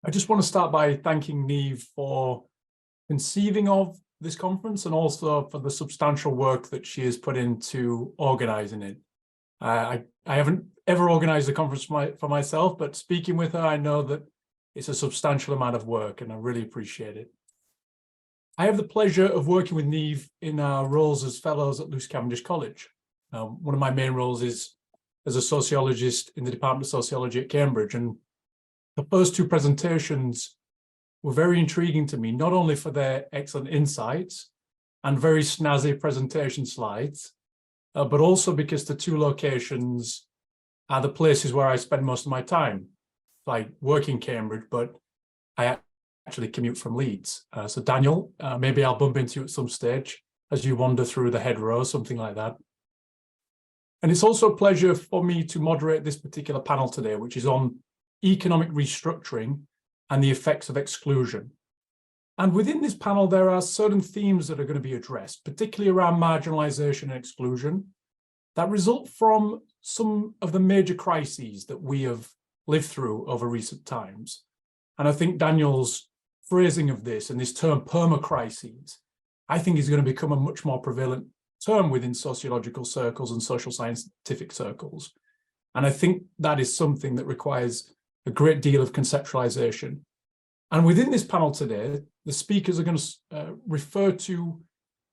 I just want to start by thanking Niamh for conceiving of this conference and also for the substantial work that she has put into organising it. I haven't ever organised a conference for myself, but speaking with her, I know that it's a substantial amount of work and I really appreciate it. I have the pleasure of working with Niamh in our roles as fellows at Luce Cavendish College. One of my main roles is as a sociologist in the Department of Sociology at Cambridge, and the first two presentations were very intriguing to me, not only for their excellent insights and very snazzy presentation slides, but also because the two locations are the places where I spend most of my time. I work in Cambridge, but I actually commute from Leeds. So Daniel, maybe I'll bump into you at some stage as you wander through the head row, something like that. And it's also a pleasure for me to moderate this particular panel today, which is on economic restructuring and the effects of exclusion. And within this panel, there are certain themes that are going to be addressed, particularly around marginalization and exclusion, that result from some of the major crises that we have lived through over recent times. And I think Daniel's phrasing of this and this term perma-crises, I think is going to become a much more prevalent term within sociological circles and social scientific circles. And I think that is something that requires a great deal of conceptualization. And within this panel today, the speakers are going to refer to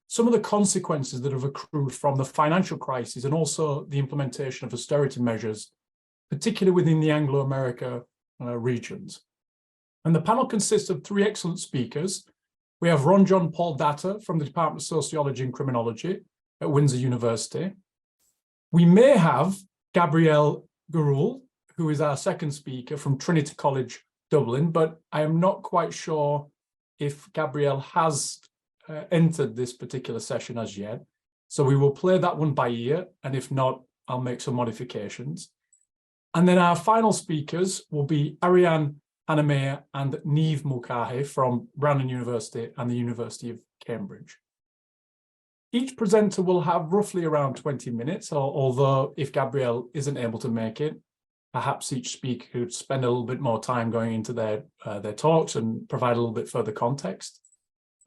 some of the consequences that have accrued from the financial crisis and also the implementation of austerity measures, particularly within the Anglo-America regions. And the panel consists of three excellent speakers. We have Ronjon Paul Datta from the Department of Sociology and Criminology at Windsor University. We may have Gabriel Gurule, who is our second speaker from Trinity College, Dublin, but I am not quite sure if Gabriel has entered this particular session as yet. So we will play that one by ear, and if not, I'll make some modifications. And then our final speakers will be Ariane, Hanemaayer, and Niamh Mulcahy from Brandon University and the University of Cambridge. Each presenter will have roughly around 20 minutes, although if Gabriel isn't able to make it, perhaps each speaker could spend a little bit more time going into their talks and provide a little bit further context.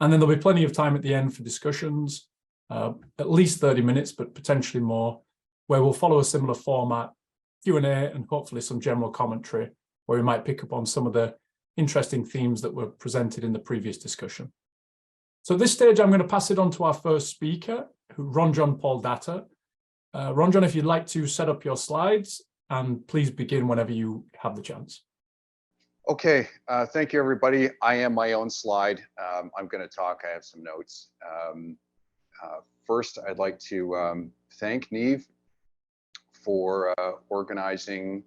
And then there'll be plenty of time at the end for discussions, at least 30 minutes, but potentially more, where we'll follow a similar format, Q&A, and hopefully some general commentary, where we might pick up on some of the interesting themes that were presented in the previous discussion. So at this stage, I'm going to pass it on to our first speaker, Ronjon Paul Datta. Ronjon, if you'd like to set up your slides, and please begin whenever you have the chance. Okay, thank you, everybody. I am my own slide. I'm going to talk. I have some notes. First, I'd like to thank Niamh for organizing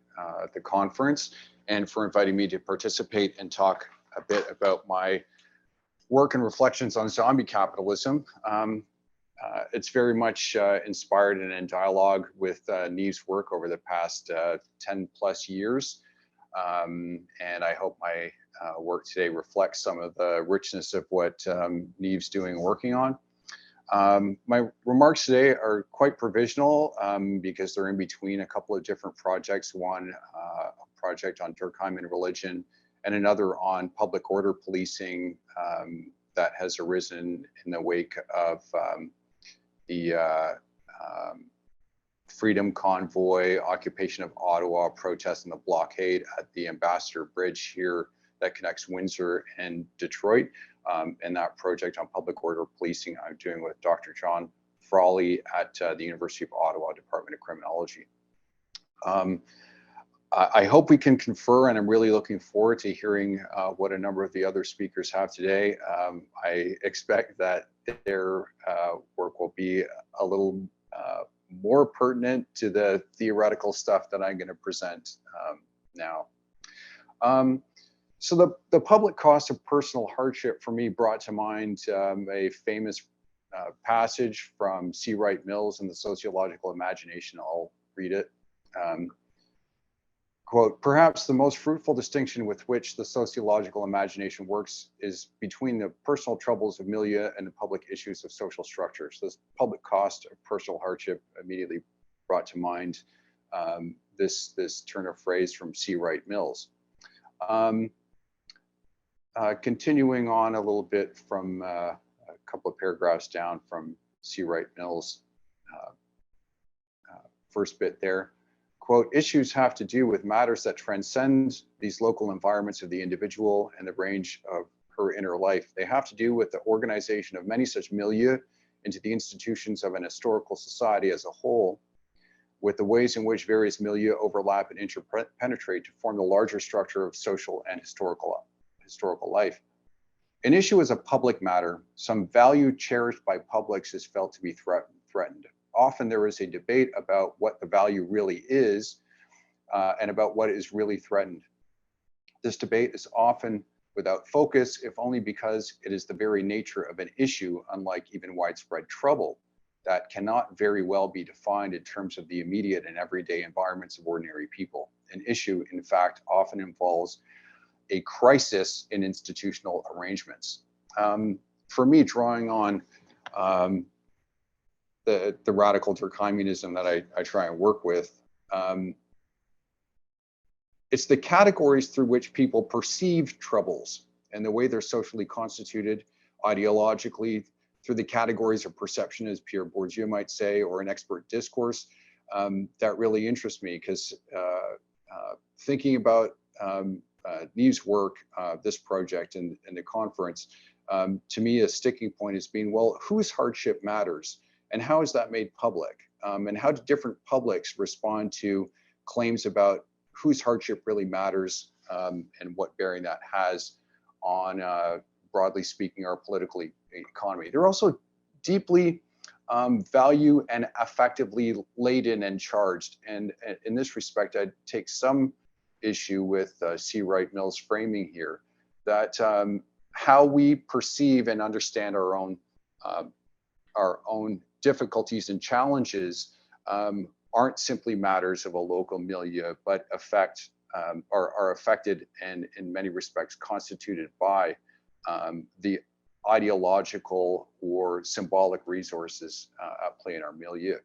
the conference and for inviting me to participate and talk a bit about my work and reflections on zombie capitalism. It's very much inspired and in dialogue with Niamh's work over the past 10 plus years. And I hope my work today reflects some of the richness of what Niamh's doing and working on. My remarks today are quite provisional because they're in between a couple of different projects. One, a project on Durkheim and religion, and another on public order policing that has arisen in the wake of the Freedom Convoy, occupation of Ottawa, protests and the blockade at the Ambassador Bridge here that connects Windsor and Detroit. And that project on public order policing I'm doing with Dr. John Frawley at the University of Ottawa Department of Criminology. I hope we can confer, and I'm really looking forward to hearing what a number of the other speakers have today. I expect that their work will be a little more pertinent to the theoretical stuff that I'm going to present now. So the public cost of personal hardship for me brought to mind a famous passage from C. Wright Mills in The Sociological Imagination. I'll read it. Quote, perhaps the most fruitful distinction with which the sociological imagination works is between the personal troubles of milieu and the public issues of social structures. This public cost of personal hardship immediately brought to mind this turn of phrase from C. Wright Mills. continuing on a little bit from a couple of paragraphs down from C. Wright Mills' first bit there, quote, issues have to do with matters that transcend these local environments of the individual and the range of her inner life. They have to do with the organization of many such milieu into the institutions of an historical society as a whole, with the ways in which various milieu overlap and interpenetrate to form the larger structure of social and historical life. An issue is a public matter. Some value cherished by publics is felt to be threatened. Often there is a debate about what the value really is and about what is really threatened. This debate is often without focus, if only because it is the very nature of an issue, unlike even widespread trouble, that cannot very well be defined in terms of the immediate and everyday environments of ordinary people. An issue, in fact, often involves a crisis in institutional arrangements. For me, drawing on the radical Durkheimianism that I try and work with, it's the categories through which people perceive troubles and the way they're socially constituted ideologically through the categories of perception, as Pierre Bourdieu might say, or an expert discourse, that really interests me, because thinking about Niamh's work, this project and the conference, to me, a sticking point has been, well, whose hardship matters and how is that made public? And how do different publics respond to claims about whose hardship really matters and what bearing that has on, broadly speaking, our political economy. They're also deeply value and affectively laden and charged. And in this respect, I'd take some issue with C. Wright Mills' framing here, that how we perceive and understand our own difficulties and challenges aren't simply matters of a local milieu, but are affected and in many respects constituted by the ideological or symbolic resources at play in our milieu.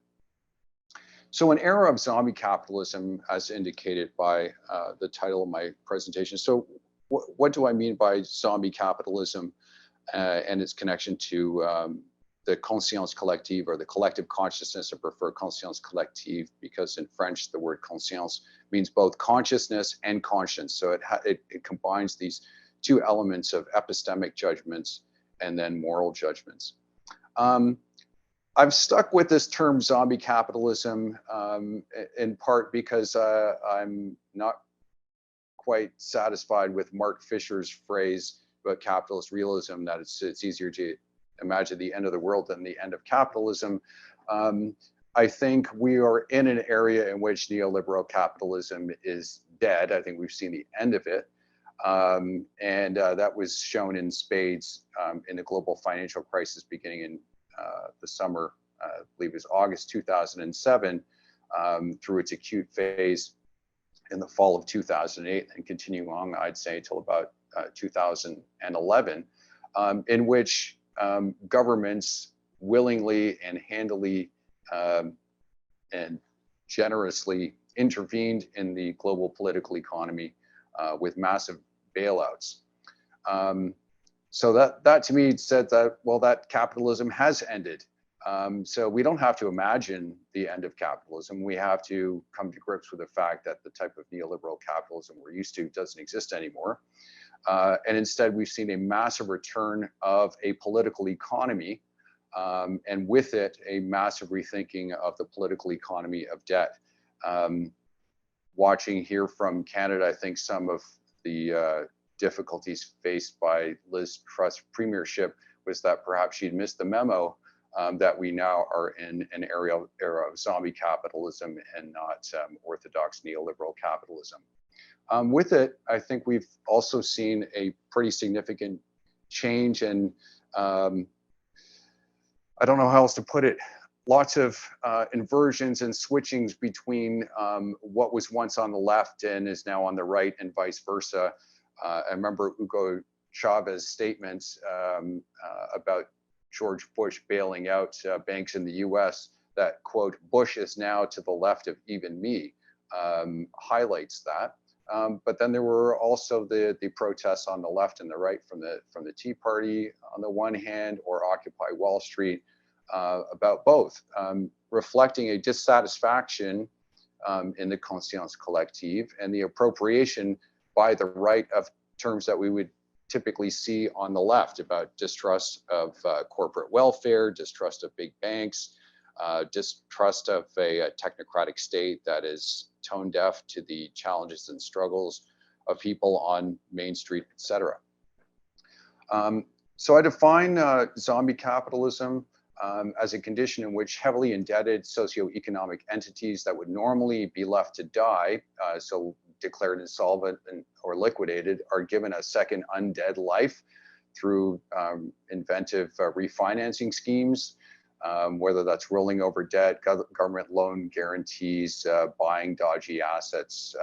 So an era of zombie capitalism, as indicated by the title of my presentation. So what do I mean by zombie capitalism and its connection to the conscience collective, or the collective consciousness? I prefer conscience collective because in French, the word conscience means both consciousness and conscience. So it combines these two elements of epistemic judgments and then moral judgments. I've stuck with this term zombie capitalism in part because I'm not quite satisfied with Mark Fisher's phrase about capitalist realism, that it's easier to imagine the end of the world than the end of capitalism. I think we are in an area in which neoliberal capitalism is dead. I think we've seen the end of it. And that was shown in spades in the global financial crisis beginning in the summer, I believe it was August 2007, through its acute phase in the fall of 2008 and continuing on, I'd say, until about 2011, in which governments willingly and handily and generously intervened in the global political economy with massive bailouts. So that to me said that, well, that capitalism has ended. So we don't have to imagine the end of capitalism. We have to come to grips with the fact that the type of neoliberal capitalism we're used to doesn't exist anymore. And instead, we've seen a massive return of a political economy, and with it, a massive rethinking of the political economy of debt. Watching here from Canada, I think some of the difficulties faced by Liz Truss premiership was that perhaps she'd missed the memo that we now are in an era of zombie capitalism and not orthodox neoliberal capitalism. With it, I think we've also seen a pretty significant change, and I don't know how else to put it, lots of inversions and switchings between what was once on the left and is now on the right, and vice versa. I remember Hugo Chavez's statements about George Bush bailing out banks in the US, that, quote, Bush is now to the left of even me, highlights that. But then there were also the protests on the left and the right from the Tea Party on the one hand, or Occupy Wall Street, about both, reflecting a dissatisfaction in the conscience collective and the appropriation by the right of terms that we would typically see on the left, about distrust of corporate welfare, distrust of big banks, distrust of a technocratic state that is tone deaf to the challenges and struggles of people on Main Street, etc. So I define zombie capitalism as a condition in which heavily indebted socioeconomic entities that would normally be left to die, so declared insolvent or liquidated, are given a second undead life through inventive refinancing schemes, whether that's rolling over debt, government loan guarantees, buying dodgy assets,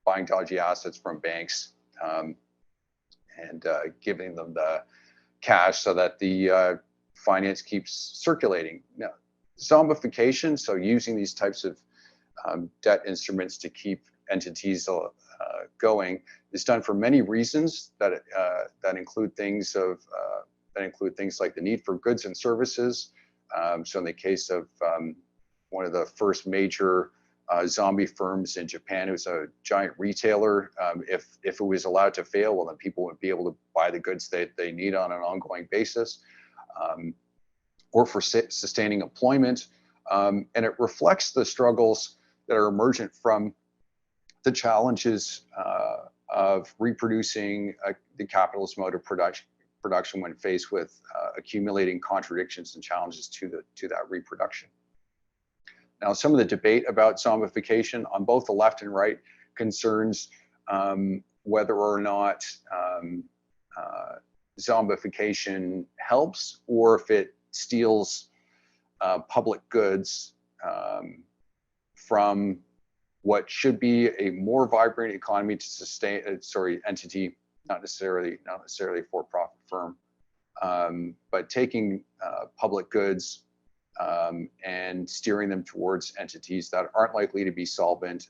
buying dodgy assets from banks, and giving them the cash so that the finance keeps circulating. Now, zombification, so using these types of debt instruments to keep entities going, is done for many reasons that include things like the need for goods and services. So in the case of one of the first major zombie firms in Japan, it was a giant retailer. If it was allowed to fail, well, then people would be able to buy the goods that they need on an ongoing basis, or for sustaining employment. And it reflects the struggles that are emergent from the challenges of reproducing the capitalist mode of production when faced with accumulating contradictions and challenges to that reproduction. Now, some of the debate about zombification on both the left and right concerns whether or not zombification helps, or if it steals public goods from what should be a more vibrant economy to sustain, entity, not necessarily a for-profit firm, but taking public goods and steering them towards entities that aren't likely to be solvent,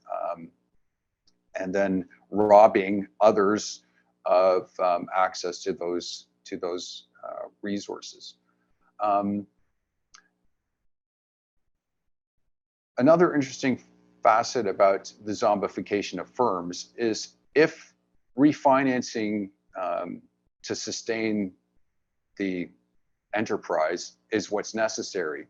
and then robbing others of access to those resources. Another interesting facet about the zombification of firms is if refinancing to sustain the enterprise is what's necessary.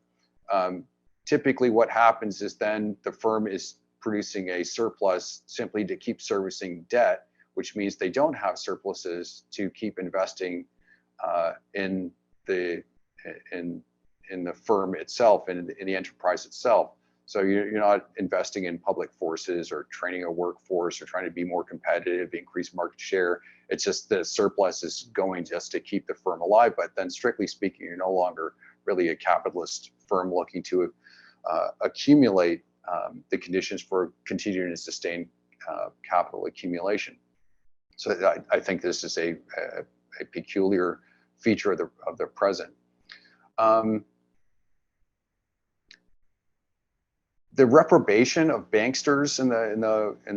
Typically what happens is then the firm is producing a surplus simply to keep servicing debt, which means they don't have surpluses to keep investing in the firm itself and in the enterprise itself. So you're not investing in public forces or training a workforce or trying to be more competitive, increase market share. It's just the surplus is going just to keep the firm alive. But then strictly speaking, you're no longer really a capitalist firm looking to accumulate the conditions for continuing to sustain capital accumulation. So I think this is a peculiar feature of the present. The reprobation of banksters in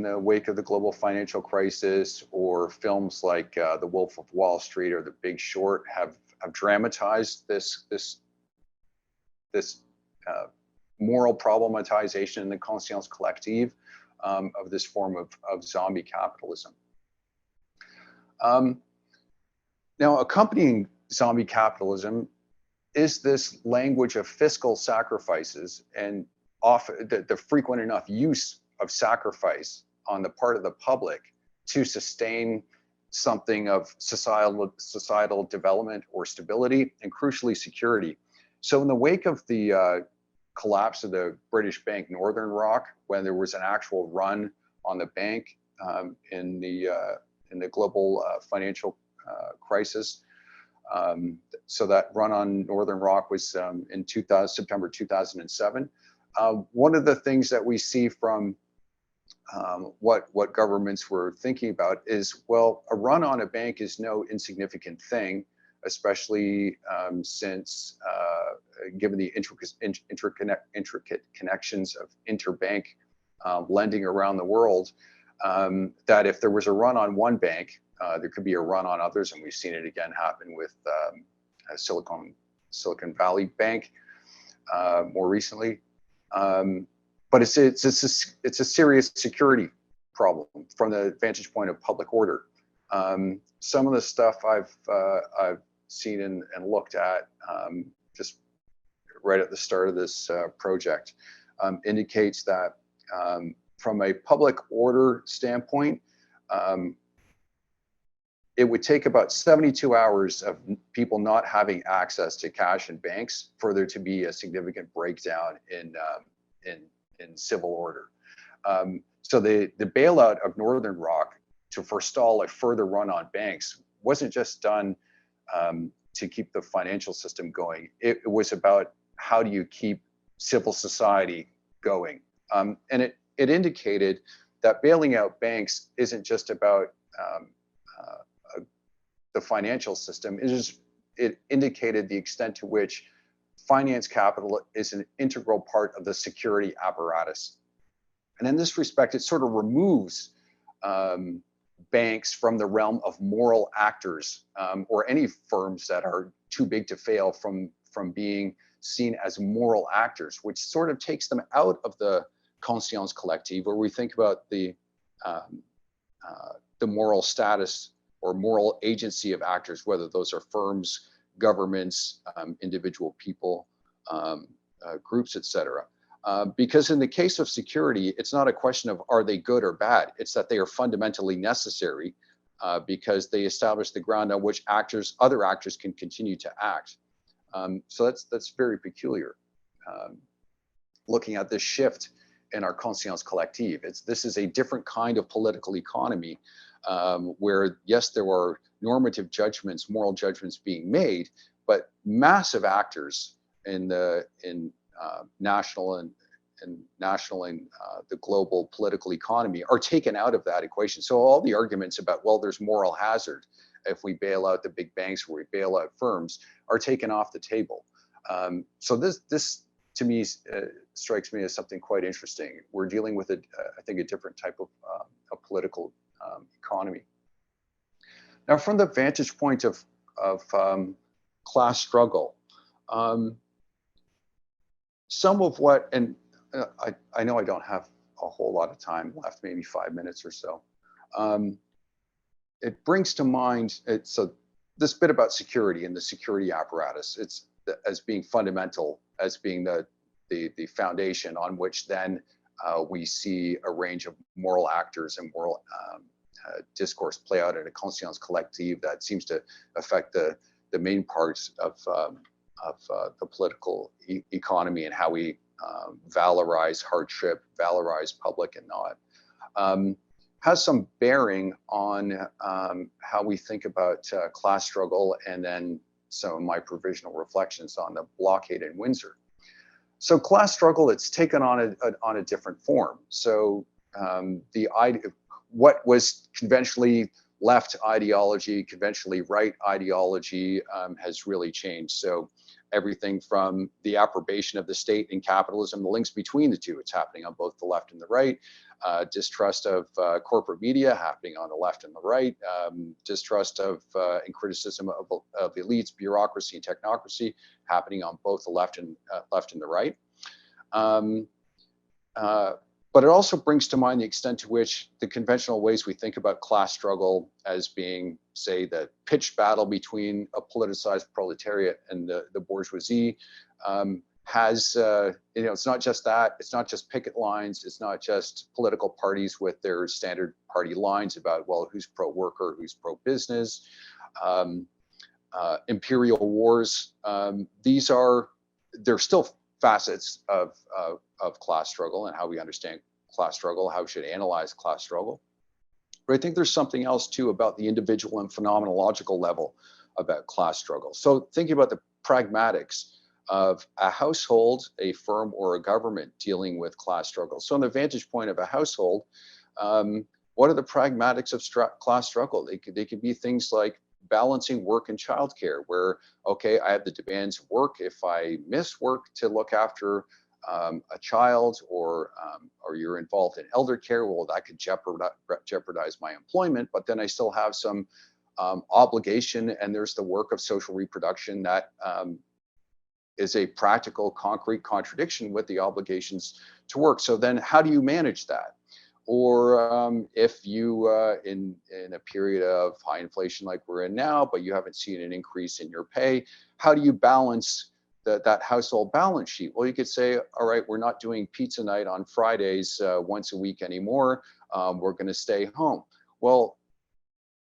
the wake of the global financial crisis, or films like The Wolf of Wall Street or The Big Short, have dramatized this moral problematization in the conscience collective of this form of zombie capitalism. Now, accompanying zombie capitalism is this language of fiscal sacrifices and often the frequent enough use of sacrifice on the part of the public to sustain something of societal development or stability, and crucially security. So in the wake of the collapse of the British bank Northern Rock, when there was an actual run on the bank in the global financial crisis, so that run on Northern Rock was in September 2007. One of the things that we see from what governments were thinking about is, well, a run on a bank is no insignificant thing. especially since, given the intricate connections of interbank lending around the world, that if there was a run on one bank, there could be a run on others, and we've seen it again happen with Silicon Valley Bank more recently. But it's a serious security problem from the vantage point of public order. Some of the stuff I've seen and looked at just right at the start of this project indicates that from a public order standpoint, it would take about 72 hours of people not having access to cash in banks for there to be a significant breakdown in civil order. So the bailout of Northern Rock to forestall a further run on banks wasn't just done to keep the financial system going. It was about how do you keep civil society going. And it indicated that bailing out banks isn't just about the financial system. It indicated the extent to which finance capital is an integral part of the security apparatus. And in this respect, it sort of removes banks from the realm of moral actors, or any firms that are too big to fail from being seen as moral actors, which sort of takes them out of the conscience collective, where we think about the moral status or moral agency of actors, whether those are firms, governments, individual people, groups, etc. Because in the case of security, it's not a question of are they good or bad, it's that they are fundamentally necessary because they establish the ground on which other actors can continue to act. So that's very peculiar. Looking at this shift in our conscience collective, this is a different kind of political economy where, yes, there are normative judgments, moral judgments being made, but massive actors in national and the global political economy are taken out of that equation. So all the arguments about, well, there's moral hazard if we bail out the big banks or we bail out firms are taken off the table. So this to me strikes me as something quite interesting. We're dealing with I think a different type of a political economy. Now, from the vantage point of class struggle, some of what, and I know I don't have a whole lot of time left, maybe 5 minutes or so. It brings to mind, so this bit about security and the security apparatus, it's as being fundamental, as being the foundation on which then we see a range of moral actors and moral discourse play out in a conscience collective that seems to affect the main parts of the political economy and how we valorize hardship, valorize public and not. Has some bearing on how we think about class struggle, and then some of my provisional reflections on the blockade in Windsor. So class struggle, it's taken on a different form. So what was conventionally left ideology, conventionally right ideology has really changed. So everything from the approbation of the state and capitalism, the links between the two, it's happening on both the left and the right. Distrust of corporate media happening on the left and the right. Distrust of and criticism of elites, bureaucracy, and technocracy happening on both the left and the right. But it also brings to mind the extent to which the conventional ways we think about class struggle as being, say, the pitched battle between a politicized proletariat and the bourgeoisie has, it's not just that, it's not just picket lines, it's not just political parties with their standard party lines about, well, who's pro-worker, who's pro-business, imperial wars. They're still facets of class struggle and how we understand class struggle, how we should analyze class struggle. But I think there's something else too about the individual and phenomenological level about class struggle. So thinking about the pragmatics of a household, a firm, or a government dealing with class struggle. So on the vantage point of a household, what are the pragmatics of class struggle? They could be things like balancing work and childcare, where, okay, I have the demands of work. If I miss work to look after a child, or you're involved in elder care, well, that could jeopardize my employment, but then I still have some obligation, and there's the work of social reproduction that is a practical, concrete contradiction with the obligations to work. So then how do you manage that? Or if you, in a period of high inflation like we're in now, but you haven't seen an increase in your pay, how do you balance that household balance sheet? Well, you could say, all right, we're not doing pizza night on Fridays once a week anymore. We're going to stay home. Well,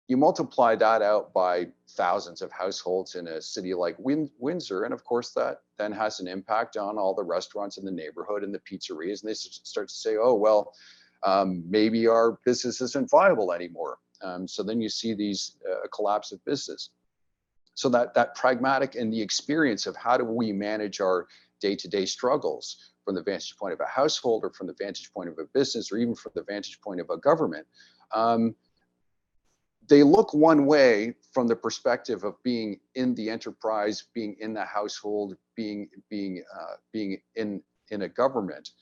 you multiply that out by thousands of households in a city like Windsor, and of course that then has an impact on all the restaurants in the neighborhood and the pizzerias, and they start to say, oh, well, maybe our business isn't viable anymore. So then you see these collapse of business. So that pragmatic and the experience of how do we manage our day-to-day struggles from the vantage point of a household, or from the vantage point of a business, or even from the vantage point of a government, they look one way from the perspective of being in the enterprise, being in the household, being in a government.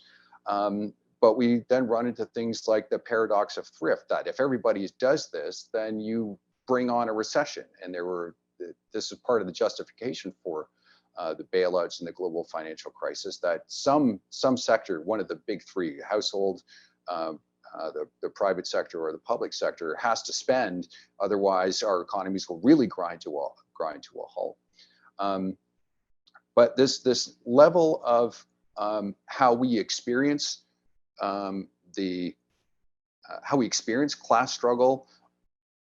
But we then run into things like the paradox of thrift, that if everybody does this, then you bring on a recession. And this is part of the justification for the bailouts and the global financial crisis, that some sector, one of the big three, household, the private sector or the public sector, has to spend, otherwise our economies will really grind to a halt. But this level of how we experience class struggle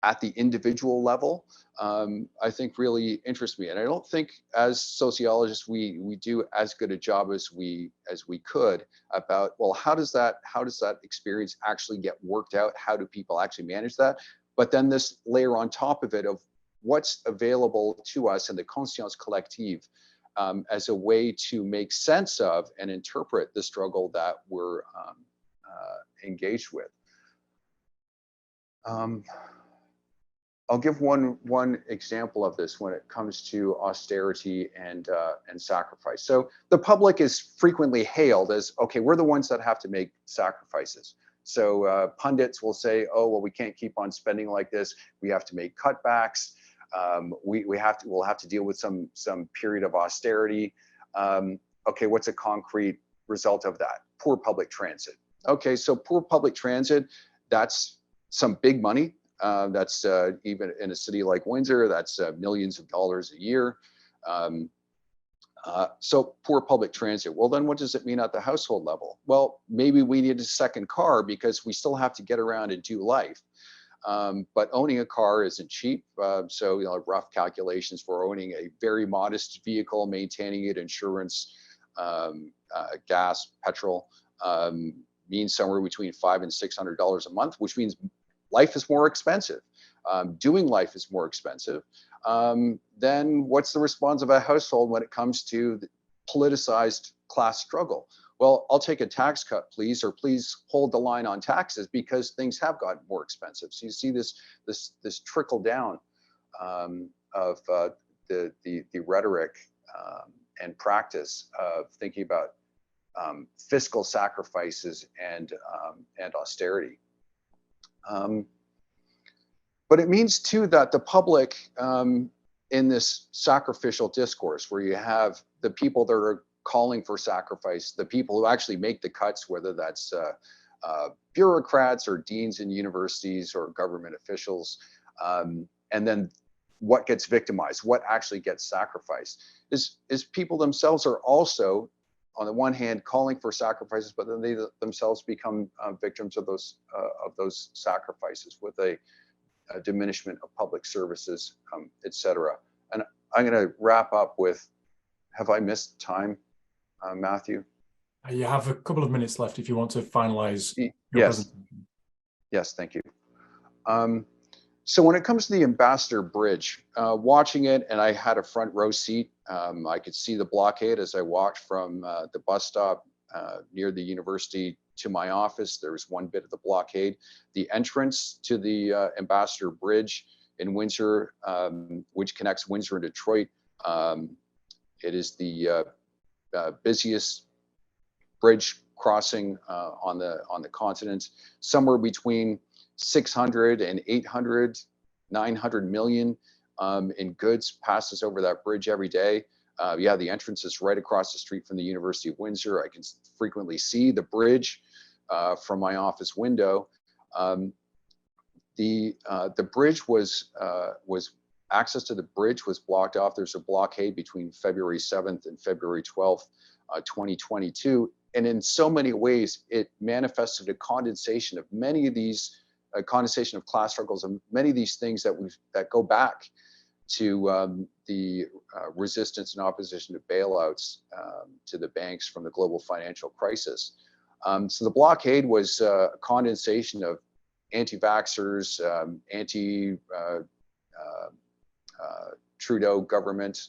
at the individual level, I think really interests me. And I don't think as sociologists we do as good a job as we could about, well, how does that experience actually get worked out? How do people actually manage that? But then this layer on top of it of what's available to us in the conscience collective as a way to make sense of and interpret the struggle that we're engaged with. I'll give one example of this when it comes to austerity and sacrifice. So the public is frequently hailed as, okay, we're the ones that have to make sacrifices. So pundits will say, oh, well, we can't keep on spending like this. We have to make cutbacks. We'll have to deal with some period of austerity. Okay, what's a concrete result of that? Poor public transit. Okay, so poor public transit, that's some big money. That's even in a city like Windsor, that's millions of dollars a year. So poor public transit. Well, then what does it mean at the household level? Well, maybe we need a second car because we still have to get around and do life. But owning a car isn't cheap. So rough calculations for owning a very modest vehicle, maintaining it, insurance, gas, petrol, means somewhere between $500 and $600 a month, which means life is more expensive. Doing life is more expensive. Then what's the response of a household when it comes to the politicized class struggle? Well, I'll take a tax cut, please, or please hold the line on taxes because things have gotten more expensive. So you see this trickle down of the rhetoric and practice of thinking about fiscal sacrifices and austerity. But it means too that the public in this sacrificial discourse, where you have the people that are calling for sacrifice, the people who actually make the cuts, whether that's bureaucrats or deans in universities or government officials, and then what gets victimized, what actually gets sacrificed, is people themselves are also, on the one hand, calling for sacrifices, but then they themselves become victims of those sacrifices with a diminishment of public services, etc. And I'm going to wrap up with, have I missed time, Matthew? You have a couple of minutes left if you want to finalize your presentation. Yes, thank you. So when it comes to the Ambassador Bridge, watching it, and I had a front row seat, I could see the blockade as I walked from the bus stop near the university to my office. There was one bit of the blockade. The entrance to the Ambassador Bridge in Windsor, which connects Windsor and Detroit. It is the busiest bridge crossing on the continent. Somewhere between 600 and 800, 900 million in goods passes over that bridge every day. Yeah, the entrance is right across the street from the University of Windsor. I can frequently see the bridge from my office window. The bridge was access to the bridge was blocked off. There's a blockade between February 7th and February 12th, 2022. And in so many ways, it manifested a condensation of many of these, condensation of class struggles and many of these things that go back to the resistance and opposition to bailouts to the banks from the global financial crisis. So the blockade was a condensation of anti-vaxxers, Trudeau government,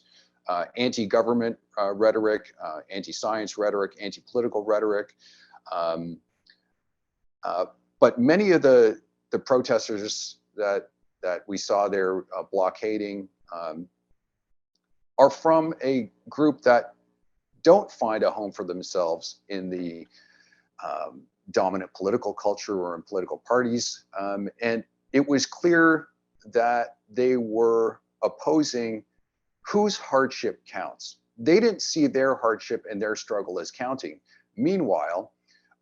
anti-government rhetoric, anti-science rhetoric, anti-political rhetoric. But many of the protesters that we saw there blockading are from a group that don't find a home for themselves in the dominant political culture or in political parties. And it was clear that they were opposing whose hardship counts. They didn't see their hardship and their struggle as counting. Meanwhile,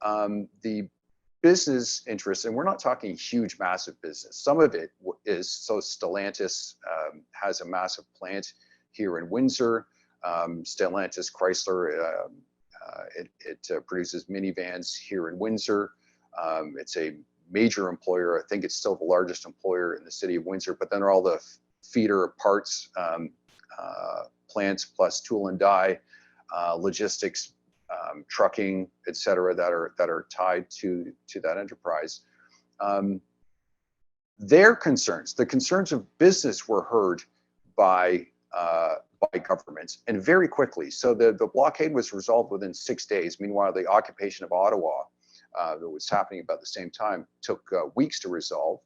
the business interests, and we're not talking huge, massive business. Some of it is, so Stellantis has a massive plant here in Windsor. Stellantis Chrysler, it produces minivans here in Windsor. It's a major employer. I think it's still the largest employer in the city of Windsor, but then there are all the feeder parts plants plus tool and die, logistics, trucking, et cetera, that are tied to that enterprise. Their concerns, the concerns of business, were heard by governments, and very quickly. So the blockade was resolved within 6 days. Meanwhile, the occupation of Ottawa that was happening about the same time took weeks to resolve.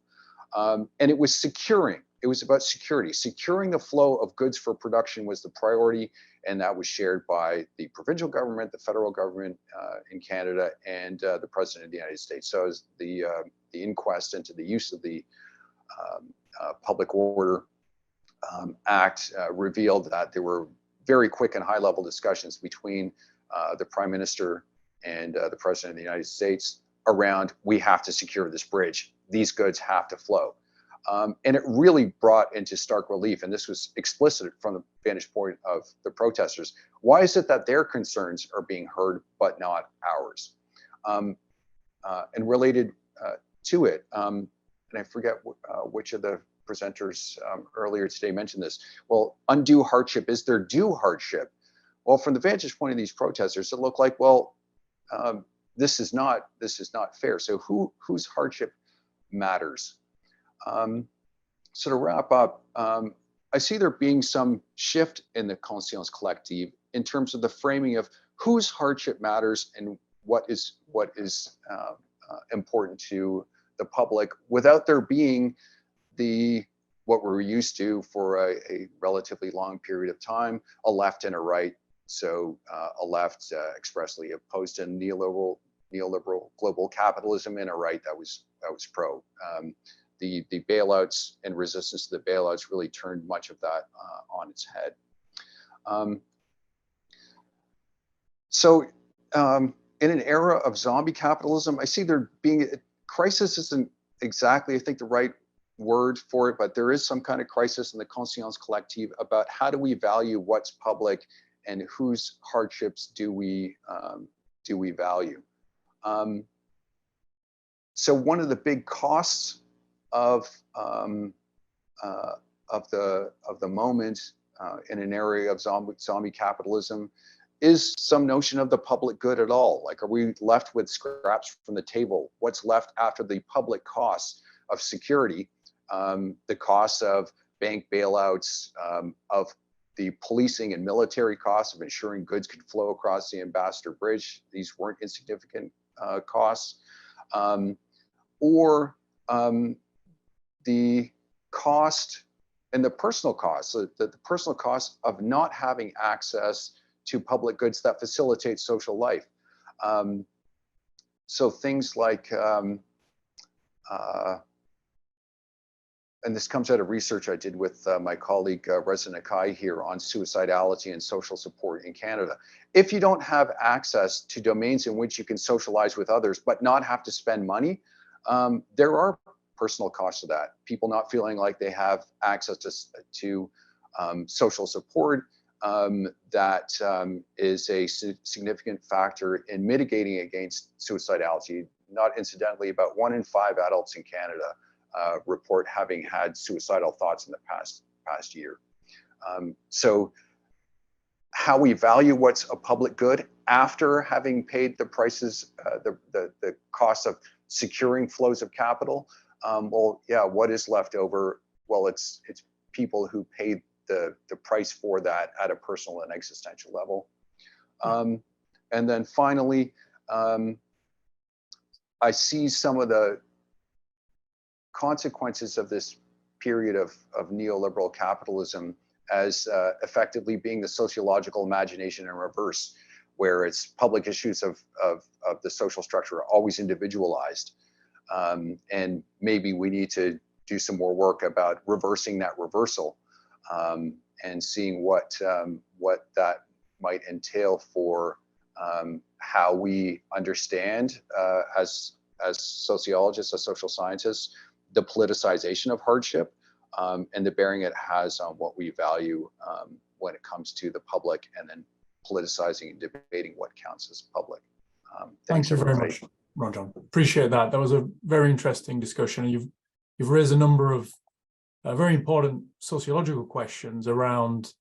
And it was securing. It was about security. Securing the flow of goods for production was the priority, and that was shared by the provincial government, the federal government in Canada, and the President of the United States. So as the inquest into the use of the Public Order Act revealed that there were very quick and high-level discussions between the Prime Minister and the President of the United States around, we have to secure this bridge. These goods have to flow. And it really brought into stark relief, and this was explicit from the vantage point of the protesters. Why is it that their concerns are being heard but not ours? And related to it, and I forget which of the presenters earlier today mentioned this. Well, undue hardship, is there due hardship? Well, from the vantage point of these protesters, it looked like, well, this is not fair. So whose hardship matters? So to wrap up, I see there being some shift in the conscience collective in terms of the framing of whose hardship matters and what is important to the public, without there being what we're used to for a relatively long period of time, a left and a right. So a left expressly opposed to neoliberal global capitalism, and a right that was pro. The bailouts and resistance to the bailouts really turned much of that on its head. So in an era of zombie capitalism, I see there being, crisis isn't exactly, I think, the right word for it, but there is some kind of crisis in the conscience collective about how do we value what's public and whose hardships do we value. So one of the big costs of the moment in an area of zombie capitalism is some notion of the public good at all. Like, are we left with scraps from the table? What's left after the public costs of security, the costs of bank bailouts, of the policing and military costs of ensuring goods could flow across the Ambassador Bridge? These weren't insignificant costs. Or the cost and the personal cost, the personal cost of not having access to public goods that facilitate social life. So things like, and this comes out of research I did with my colleague Reza Nakai here on suicidality and social support in Canada. If you don't have access to domains in which you can socialize with others but not have to spend money, there are personal costs to that. People not feeling like they have access to social support, that is a significant factor in mitigating against suicidality. Not incidentally, about 1 in 5 adults in Canada report having had suicidal thoughts in the past year. So how we value what's a public good after having paid the prices, the cost of securing flows of capital, well, yeah, what is left over? Well, it's people who paid the price for that at a personal and existential level. And then finally, I see some of the consequences of this period of neoliberal capitalism as effectively being the sociological imagination in reverse, where it's public issues of the social structure are always individualized. And maybe we need to do some more work about reversing that reversal, and seeing what that might entail for how we understand as sociologists, as social scientists, the politicization of hardship, and the bearing it has on what we value when it comes to the public, and then politicizing and debating what counts as public. Thank you very much, Ronjon. Appreciate that. That was a very interesting discussion. You've raised a number of very important sociological questions around,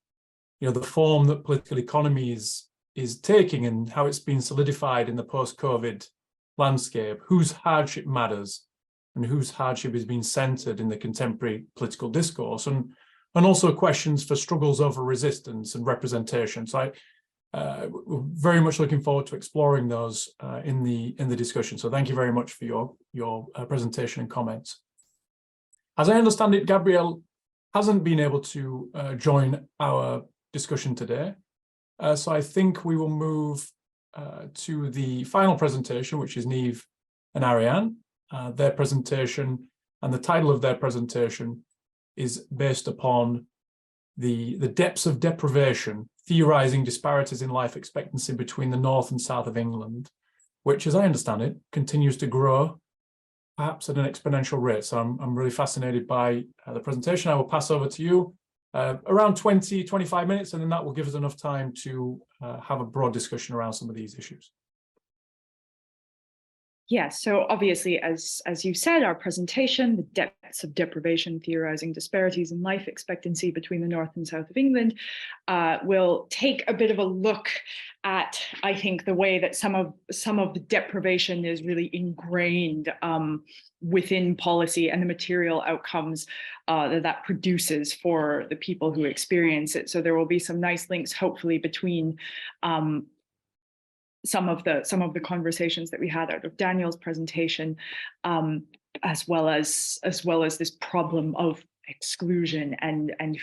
the form that political economy is taking and how it's been solidified in the post-COVID landscape, whose hardship matters and whose hardship is being centered in the contemporary political discourse, and also questions for struggles over resistance and representation. So we're very much looking forward to exploring those in the discussion. So thank you very much for your presentation and comments. As I understand it, Gabriel hasn't been able to join our discussion today. So I think we will move to the final presentation, which is Niamh and Ariane. Their presentation, and the title of their presentation is based upon the depths of deprivation, theorising disparities in life expectancy between the north and south of England, which, as I understand it, continues to grow, perhaps at an exponential rate. So I'm really fascinated by the presentation. I will pass over to you around 20-25 minutes, and then that will give us enough time to have a broad discussion around some of these issues. Yeah, so obviously, as you said, our presentation, the depths of deprivation, theorising disparities in life expectancy between the north and south of England, will take a bit of a look at, I think, the way that some of the deprivation is really ingrained within policy and the material outcomes that produces for the people who experience it. So there will be some nice links, hopefully, between some of the conversations that we had out of Daniel's presentation, as well as this problem of exclusion and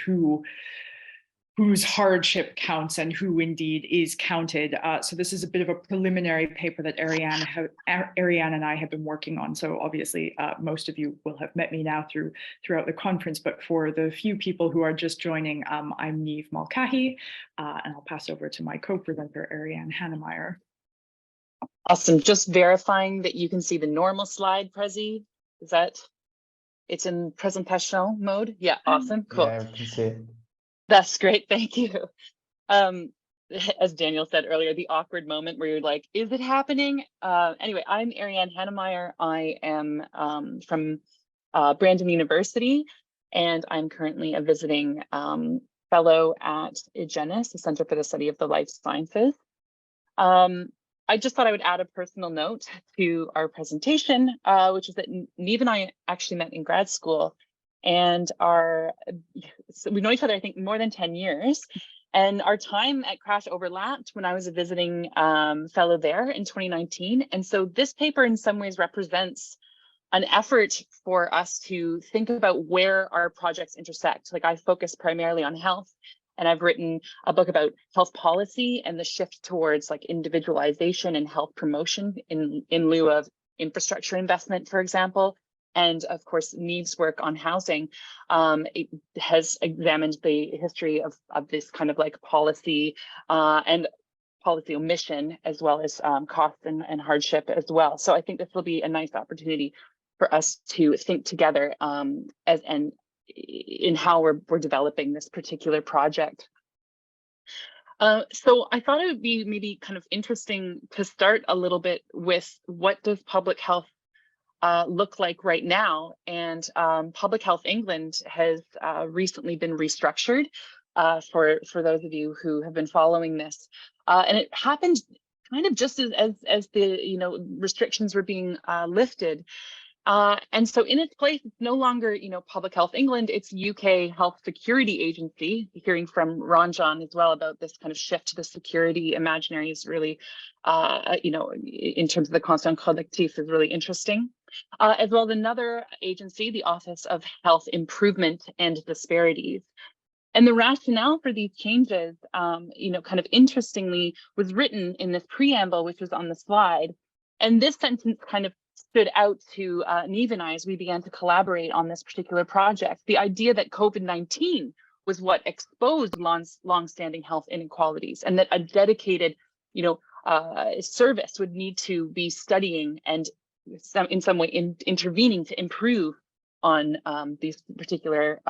whose hardship counts and who indeed is counted. So this is a bit of a preliminary paper that Ariane and I have been working on. So obviously most of you will have met me now throughout the conference, but for the few people who are just joining, I'm Niamh Mulcahy, and I'll pass over to my co-presenter, Ariane Hanemaayer. Awesome. Just verifying that you can see the normal slide, Prezi. Is that, it's in presentational mode? Yeah, awesome, cool. Yeah, I can see it. That's great, thank you. As Daniel said earlier, the awkward moment where you're like, is it happening? Anyway, I'm Ariane Hanemaayer. I am from Brandon University, and I'm currently a visiting fellow at IGENIS, the Center for the Study of the Life Sciences. I just thought I would add a personal note to our presentation, which is that Niamh and I actually met in grad school, and so we've known each other, I think, more than 10 years. And our time at CRASSH overlapped when I was a visiting fellow there in 2019. And so this paper in some ways represents an effort for us to think about where our projects intersect. Like I focus primarily on health, and I've written a book about health policy and the shift towards like individualization and health promotion in lieu of infrastructure investment, for example. And of course, Niamh's work on housing it has examined the history of this kind of like policy and policy omission, as well as cost and hardship as well. So I think this will be a nice opportunity for us to think together in how we're developing this particular project. So I thought it would be maybe kind of interesting to start a little bit with what does public health look like right now. And Public Health England has recently been restructured for those of you who have been following this. And it happened kind of just as the restrictions were being lifted. And so in its place, it's no longer, Public Health England, it's UK Health Security Agency. Hearing from Ronjon as well about this kind of shift to the security imaginary is really, in terms of the constant collectif is really interesting. As well as another agency, the Office of Health Improvement and Disparities. And the rationale for these changes, kind of interestingly, was written in this preamble, which was on the slide. And this sentence kind of stood out to Niamh and I as we began to collaborate on this particular project. The idea that COVID-19 was what exposed long-standing health inequalities, and that a dedicated, service would need to be studying and in some way intervening to improve on these particular,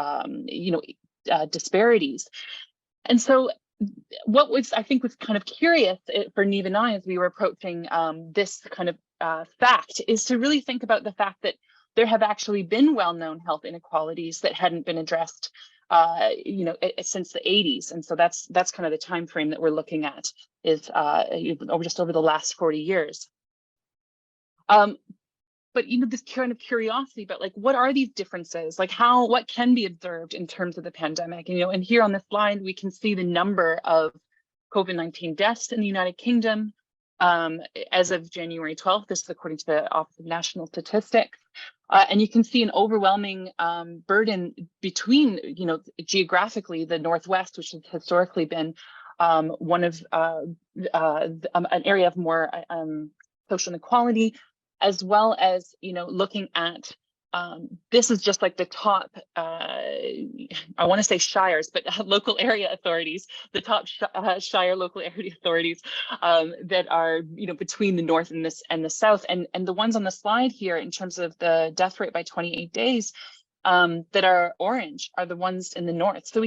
disparities. And so what I think was kind of curious for Niamh and I as we were approaching this kind of fact is to really think about the fact that there have actually been well-known health inequalities that hadn't been addressed since the 80s. And so that's kind of the time frame that we're looking at is just over the last 40 years. But this kind of curiosity about like, what are these differences? Like what can be observed in terms of the pandemic? And here on the slide, we can see the number of COVID-19 deaths in the United Kingdom as of January 12th. This is according to the Office of National Statistics. And you can see an overwhelming burden between, geographically, the Northwest, which has historically been one of an area of more social inequality, as well as, looking at, this is just like the top, I want to say shires, but local area authorities, the top shire local area authorities that are, between the North and the South. And the ones on the slide here in terms of the death rate by 28 days that are orange are the ones in the North. So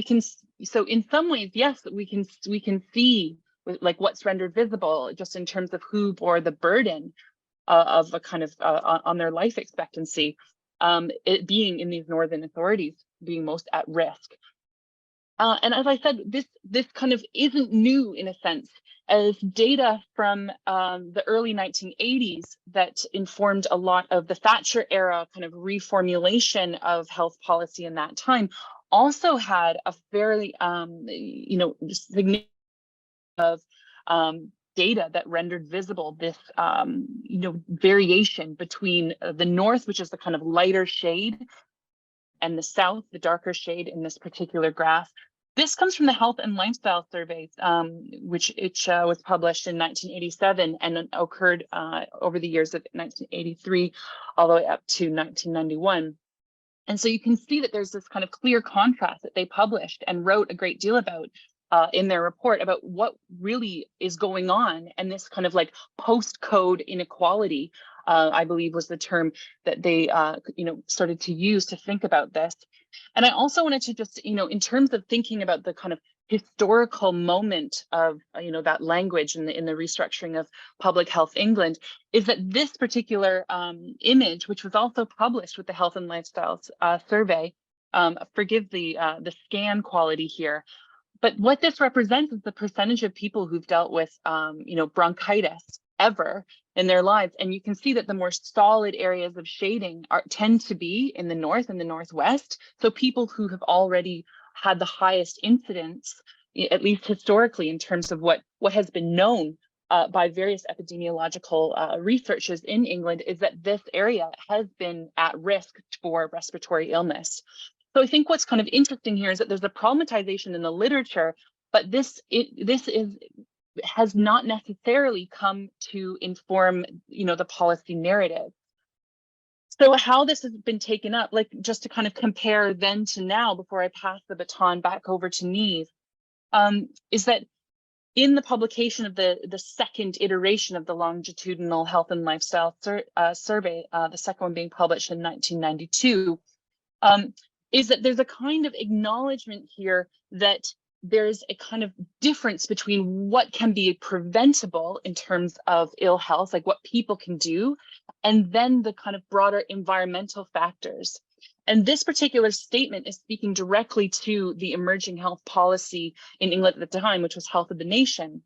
so in some ways, yes, we can see like what's rendered visible just in terms of who bore the burden of a kind of on their life expectancy, it being in these northern authorities being most at risk. And as I said, this kind of isn't new in a sense, as data from the early 1980s that informed a lot of the Thatcher era kind of reformulation of health policy in that time also had a fairly, significant of data that rendered visible this, variation between the North, which is the kind of lighter shade, and the South, the darker shade in this particular graph. This comes from the Health and Lifestyle Surveys, which was published in 1987 and occurred over the years of 1983 all the way up to 1991. And so you can see that there's this kind of clear contrast that they published and wrote a great deal about in their report about what really is going on, and this kind of like post-code inequality, I believe was the term that they started to use to think about this. And I also wanted to just, in terms of thinking about the kind of historical moment of that language in the restructuring of Public Health England, is that this particular image, which was also published with the Health and Lifestyle Survey, forgive the scan quality here, but what this represents is the percentage of people who've dealt with, bronchitis ever in their lives. And you can see that the more solid areas of shading tend to be in the North and the Northwest. So people who have already had the highest incidence, at least historically, in terms of what has been known by various epidemiological researchers in England is that this area has been at risk for respiratory illness. So I think what's kind of interesting here is that there's a problematization in the literature, but this has not necessarily come to inform, the policy narrative. So how this has been taken up, like just to kind of compare then to now, before I pass the baton back over to Niamh, is that in the publication of the second iteration of the longitudinal health and lifestyle survey, the second one being published in 1992, is that there's a kind of acknowledgement here that there's a kind of difference between what can be preventable in terms of ill health, like what people can do, and then the kind of broader environmental factors. And this particular statement is speaking directly to the emerging health policy in England at the time, which was Health of the Nation.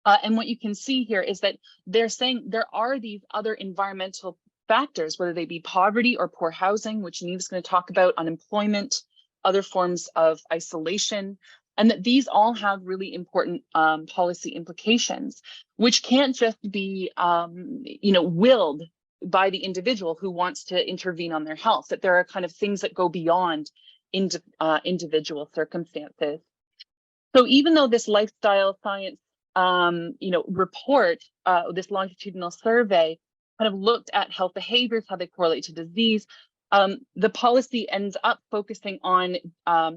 And what you can see here is that they're saying there are these other environmental factors, whether they be poverty or poor housing, which Niamh's going to talk about, unemployment, other forms of isolation, and that these all have really important policy implications, which can't just be, willed by the individual who wants to intervene on their health, that there are kind of things that go beyond individual circumstances. So even though this lifestyle science, report, this longitudinal survey kind of looked at health behaviors, how they correlate to disease, the policy ends up focusing on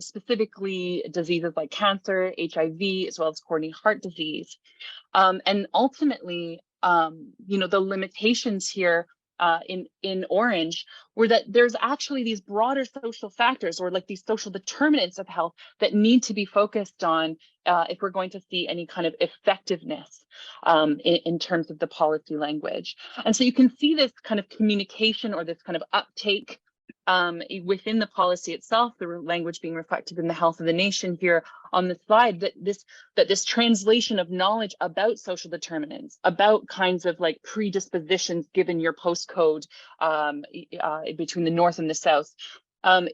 specifically diseases like cancer, HIV, as well as coronary heart disease. And ultimately, the limitations here in orange were that there's actually these broader social factors, or like these social determinants of health, that need to be focused on if we're going to see any kind of effectiveness in terms of the policy language. And so you can see this kind of communication, or this kind of uptake within the policy itself, the language being reflected in the Health of the Nation here on the slide, that this translation of knowledge about social determinants, about kinds of like predispositions given your postcode between the North and the South,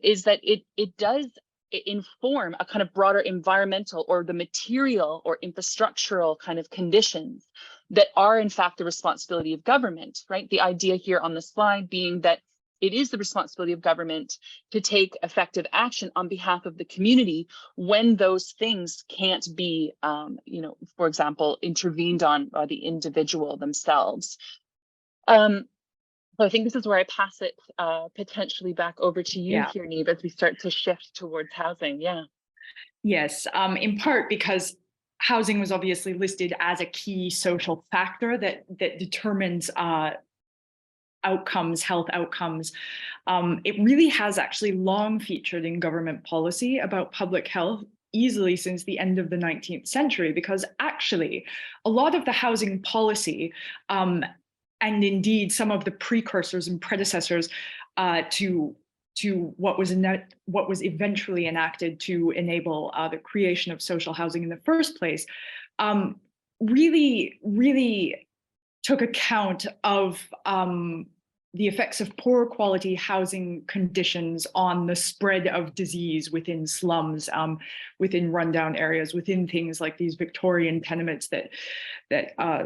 is that it does inform a kind of broader environmental, or the material or infrastructural kind of conditions that are in fact the responsibility of government, right? The idea here on the slide being that it is the responsibility of government to take effective action on behalf of the community when those things can't be, for example, intervened on by the individual themselves. So I think this is where I pass it potentially back over to you here, Niamh, as we start to shift towards housing. Yeah. Yes, in part because housing was obviously listed as a key social factor that determines outcomes, health outcomes. It really has actually long featured in government policy about public health, easily since the end of the 19th century, because actually a lot of the housing policy, and indeed some of the precursors and predecessors to what was eventually enacted to enable the creation of social housing in the first place, really took account of the effects of poor quality housing conditions on the spread of disease within slums, within rundown areas, within things like these Victorian tenements that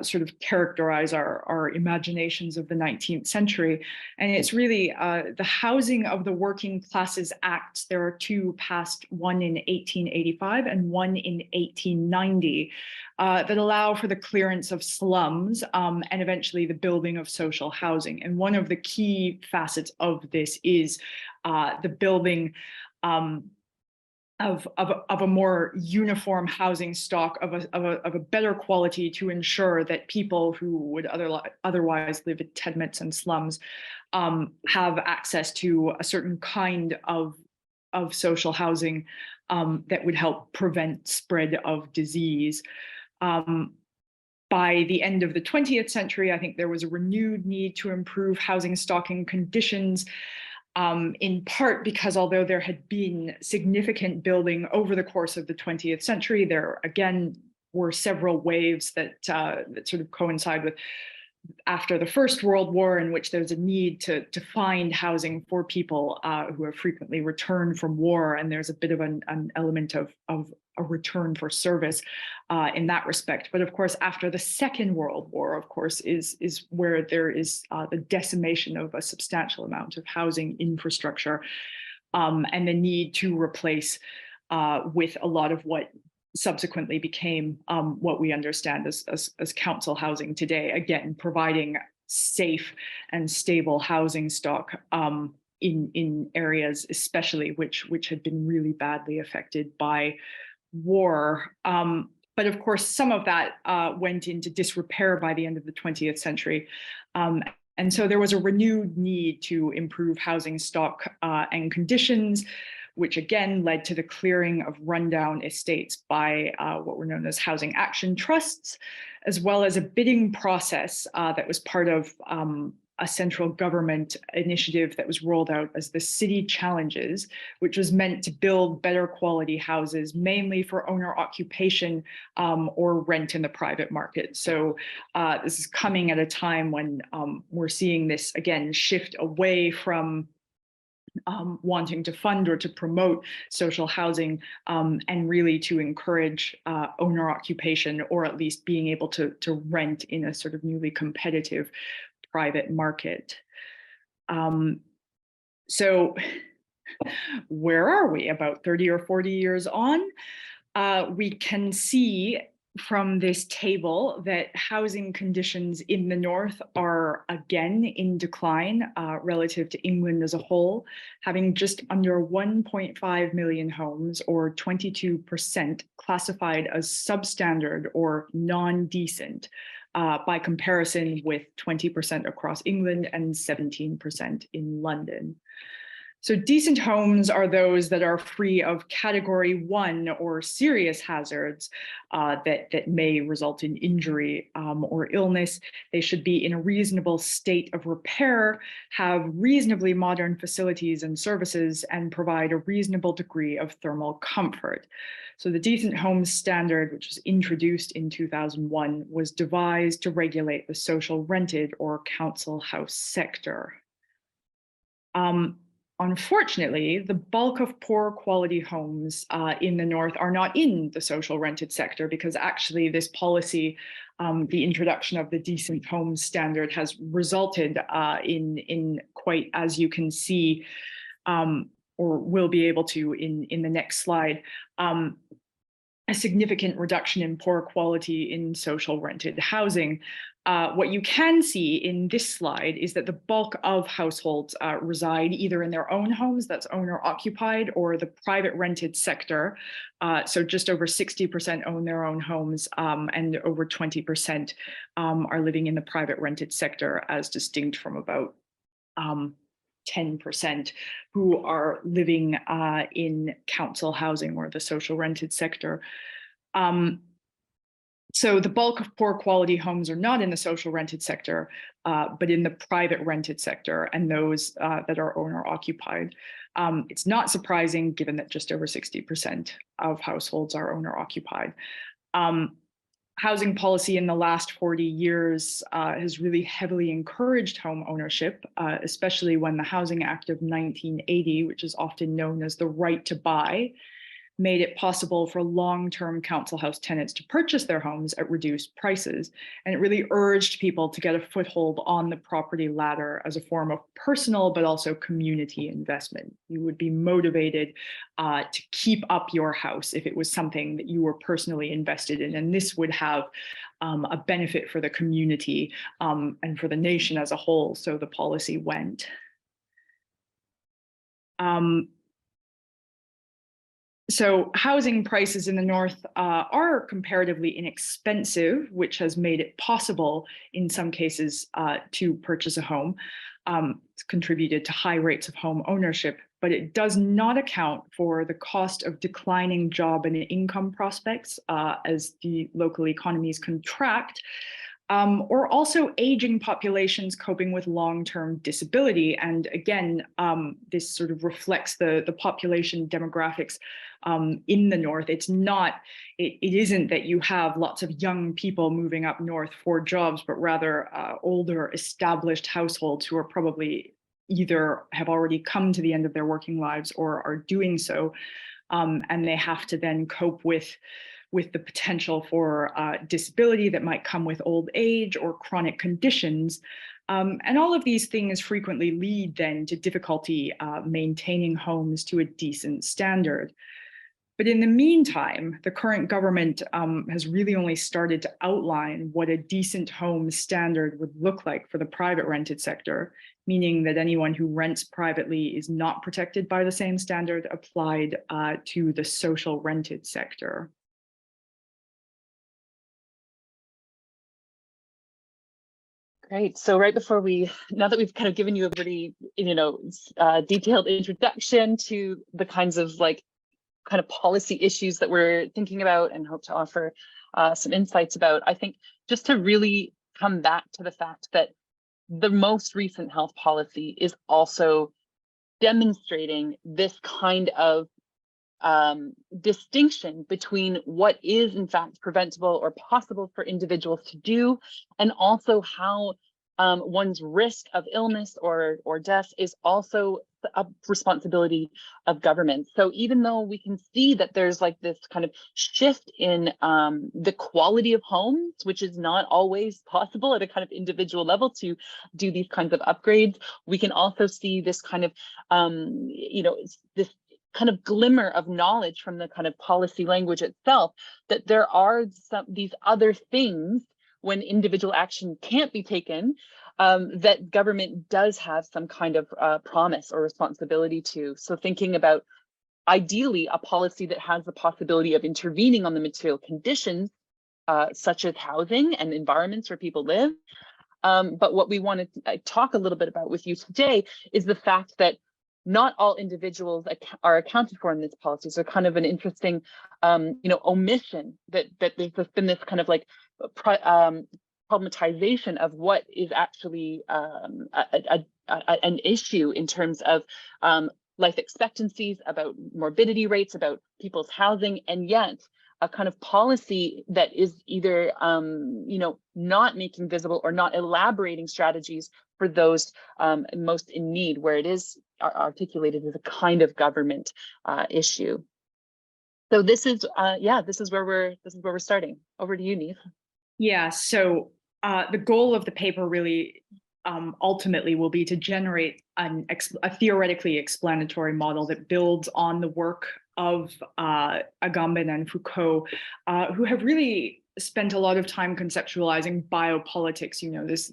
sort of characterize our imaginations of the 19th century. And it's really the Housing of the Working Classes Acts. There are two passed, one in 1885 and one in 1890, that allow for the clearance of slums and eventually the building of social housing. And one of the key facets of this is the building of a more uniform housing stock, of a better quality, to ensure that people who would otherwise live in tenements and slums have access to a certain kind of social housing that would help prevent spread of disease. By the end of the 20th century, I think there was a renewed need to improve housing stocking conditions, in part because although there had been significant building over the course of the 20th century, there again were several waves that sort of coincide with after the First World War, in which there's a need to find housing for people who have frequently returned from war, and there's a bit of an element of a return for service in that respect. But of course, after the Second World War, of course, is where there is the decimation of a substantial amount of housing infrastructure and the need to replace with a lot of what subsequently became what we understand as council housing today, again, providing safe and stable housing stock in areas especially which had been really badly affected by war. But of course, some of that went into disrepair by the end of the 20th century. And so there was a renewed need to improve housing stock and conditions, which again led to the clearing of rundown estates by what were known as housing action trusts, as well as a bidding process that was part of a central government initiative that was rolled out as the City Challenges, which was meant to build better quality houses, mainly for owner occupation or rent in the private market. So this is coming at a time when we're seeing this, again, shift away from wanting to fund or to promote social housing and really to encourage owner occupation, or at least being able to rent in a sort of newly competitive private market. So where are we? About 30 or 40 years on, we can see from this table that housing conditions in the north are again in decline relative to England as a whole, having just under 1.5 million homes, or 22%, classified as substandard or non-decent, by comparison with 20% across England and 17% in London. So decent homes are those that are free of category 1 or serious hazards that may result in injury or illness. They should be in a reasonable state of repair, have reasonably modern facilities and services, and provide a reasonable degree of thermal comfort. So the Decent Homes Standard, which was introduced in 2001, was devised to regulate the social rented or council house sector. Unfortunately, the bulk of poor quality homes in the north are not in the social rented sector, because actually this policy, the introduction of the Decent Homes Standard, has resulted in quite, as you can see, or will be able to in the next slide, a significant reduction in poor quality in social rented housing. What you can see in this slide is that the bulk of households reside either in their own homes, that's owner occupied, or the private rented sector. So just over 60% own their own homes, and over 20% are living in the private rented sector, as distinct from about 10% who are living in council housing or the social rented sector. So the bulk of poor quality homes are not in the social rented sector, but in the private rented sector, and those that are owner occupied. It's not surprising, given that just over 60% of households are owner occupied. Housing policy in the last 40 years has really heavily encouraged home ownership, especially when the Housing Act of 1980, which is often known as the right to buy, made it possible for long-term council house tenants to purchase their homes at reduced prices. And it really urged people to get a foothold on the property ladder as a form of personal, but also community investment. You would be motivated to keep up your house if it was something that you were personally invested in. And this would have a benefit for the community and for the nation as a whole. So the policy went. So housing prices in the north are comparatively inexpensive, which has made it possible in some cases to purchase a home. It's contributed to high rates of home ownership, but it does not account for the cost of declining job and income prospects as the local economies contract, or also aging populations coping with long-term disability. And again, this sort of reflects the population demographics in the north. It isn't that you have lots of young people moving up north for jobs, but rather older established households who are probably either have already come to the end of their working lives or are doing so. and they have to then cope with the potential for disability that might come with old age or chronic conditions. And all of these things frequently lead then to difficulty maintaining homes to a decent standard. But in the meantime, the current government has really only started to outline what a decent home standard would look like for the private rented sector, meaning that anyone who rents privately is not protected by the same standard applied to the social rented sector. Great. So right before now that we've kind of given you a pretty, detailed introduction to the kinds of kind of policy issues that we're thinking about and hope to offer some insights about, I think just to really come back to the fact that the most recent health policy is also demonstrating this kind of distinction between what is in fact preventable or possible for individuals to do, and also how one's risk of illness or death is also a responsibility of government. So even though we can see that there's this kind of shift in the quality of homes, which is not always possible at a kind of individual level to do these kinds of upgrades, we can also see this kind of, this kind of glimmer of knowledge from the kind of policy language itself, that there are these other things when individual action can't be taken, that government does have some kind of promise or responsibility to. So thinking about ideally a policy that has the possibility of intervening on the material conditions, such as housing and environments where people live. But what we want to talk a little bit about with you today is the fact that not all individuals are accounted for in this policy. So kind of an interesting, omission that there's been this kind of problematization of what is actually an issue in terms of life expectancies, about morbidity rates, about people's housing, and yet a kind of policy that is either not making visible or not elaborating strategies for those most in need, where it is articulated as a kind of government issue. So this is where we're starting. Over to you, Niamh. Yeah, so the goal of the paper really ultimately will be to generate a theoretically explanatory model that builds on the work of Agamben and Foucault, who have really spent a lot of time conceptualizing biopolitics,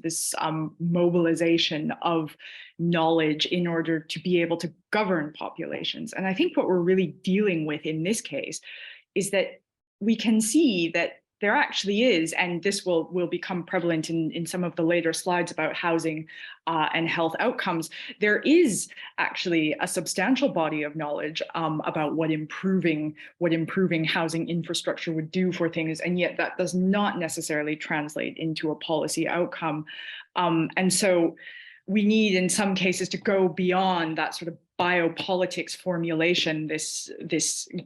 this mobilization of knowledge in order to be able to govern populations. And I think what we're really dealing with in this case is that we can see that there actually is, and this will become prevalent in some of the later slides about housing and health outcomes, there is actually a substantial body of knowledge about what improving housing infrastructure would do for things, and yet that does not necessarily translate into a policy outcome. And so we need, in some cases, to go beyond that sort of biopolitics formulation, this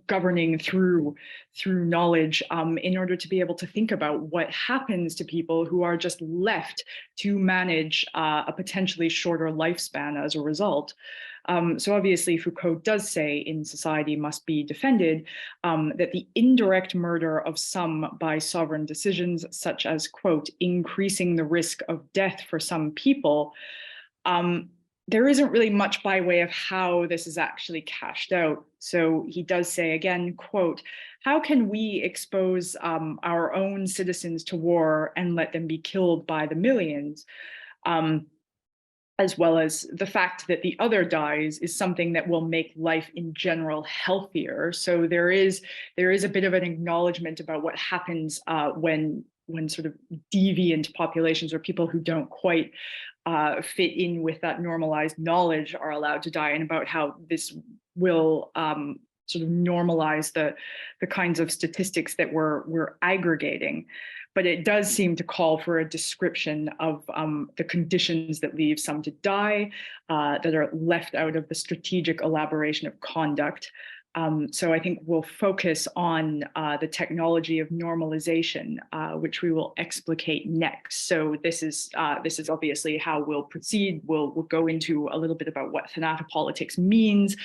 governing through knowledge, in order to be able to think about what happens to people who are just left to manage a potentially shorter lifespan as a result. So obviously Foucault does say in society must be defended, that the indirect murder of some by sovereign decisions, such as, quote, increasing the risk of death for some people, there isn't really much by way of how this is actually cashed out. So he does say again, quote, how can we expose our own citizens to war and let them be killed by the millions? As well as the fact that the other dies is something that will make life in general healthier. So there is a bit of an acknowledgement about what happens when sort of deviant populations or people who don't quite fit in with that normalized knowledge are allowed to die, and about how this will sort of normalize the kinds of statistics that we're aggregating. But it does seem to call for a description of the conditions that leave some to die, that are left out of the strategic elaboration of conduct. So I think we'll focus on the technology of normalization, which we will explicate next. So this is obviously how we'll proceed. We'll go into a little bit about what thanatopolitics means,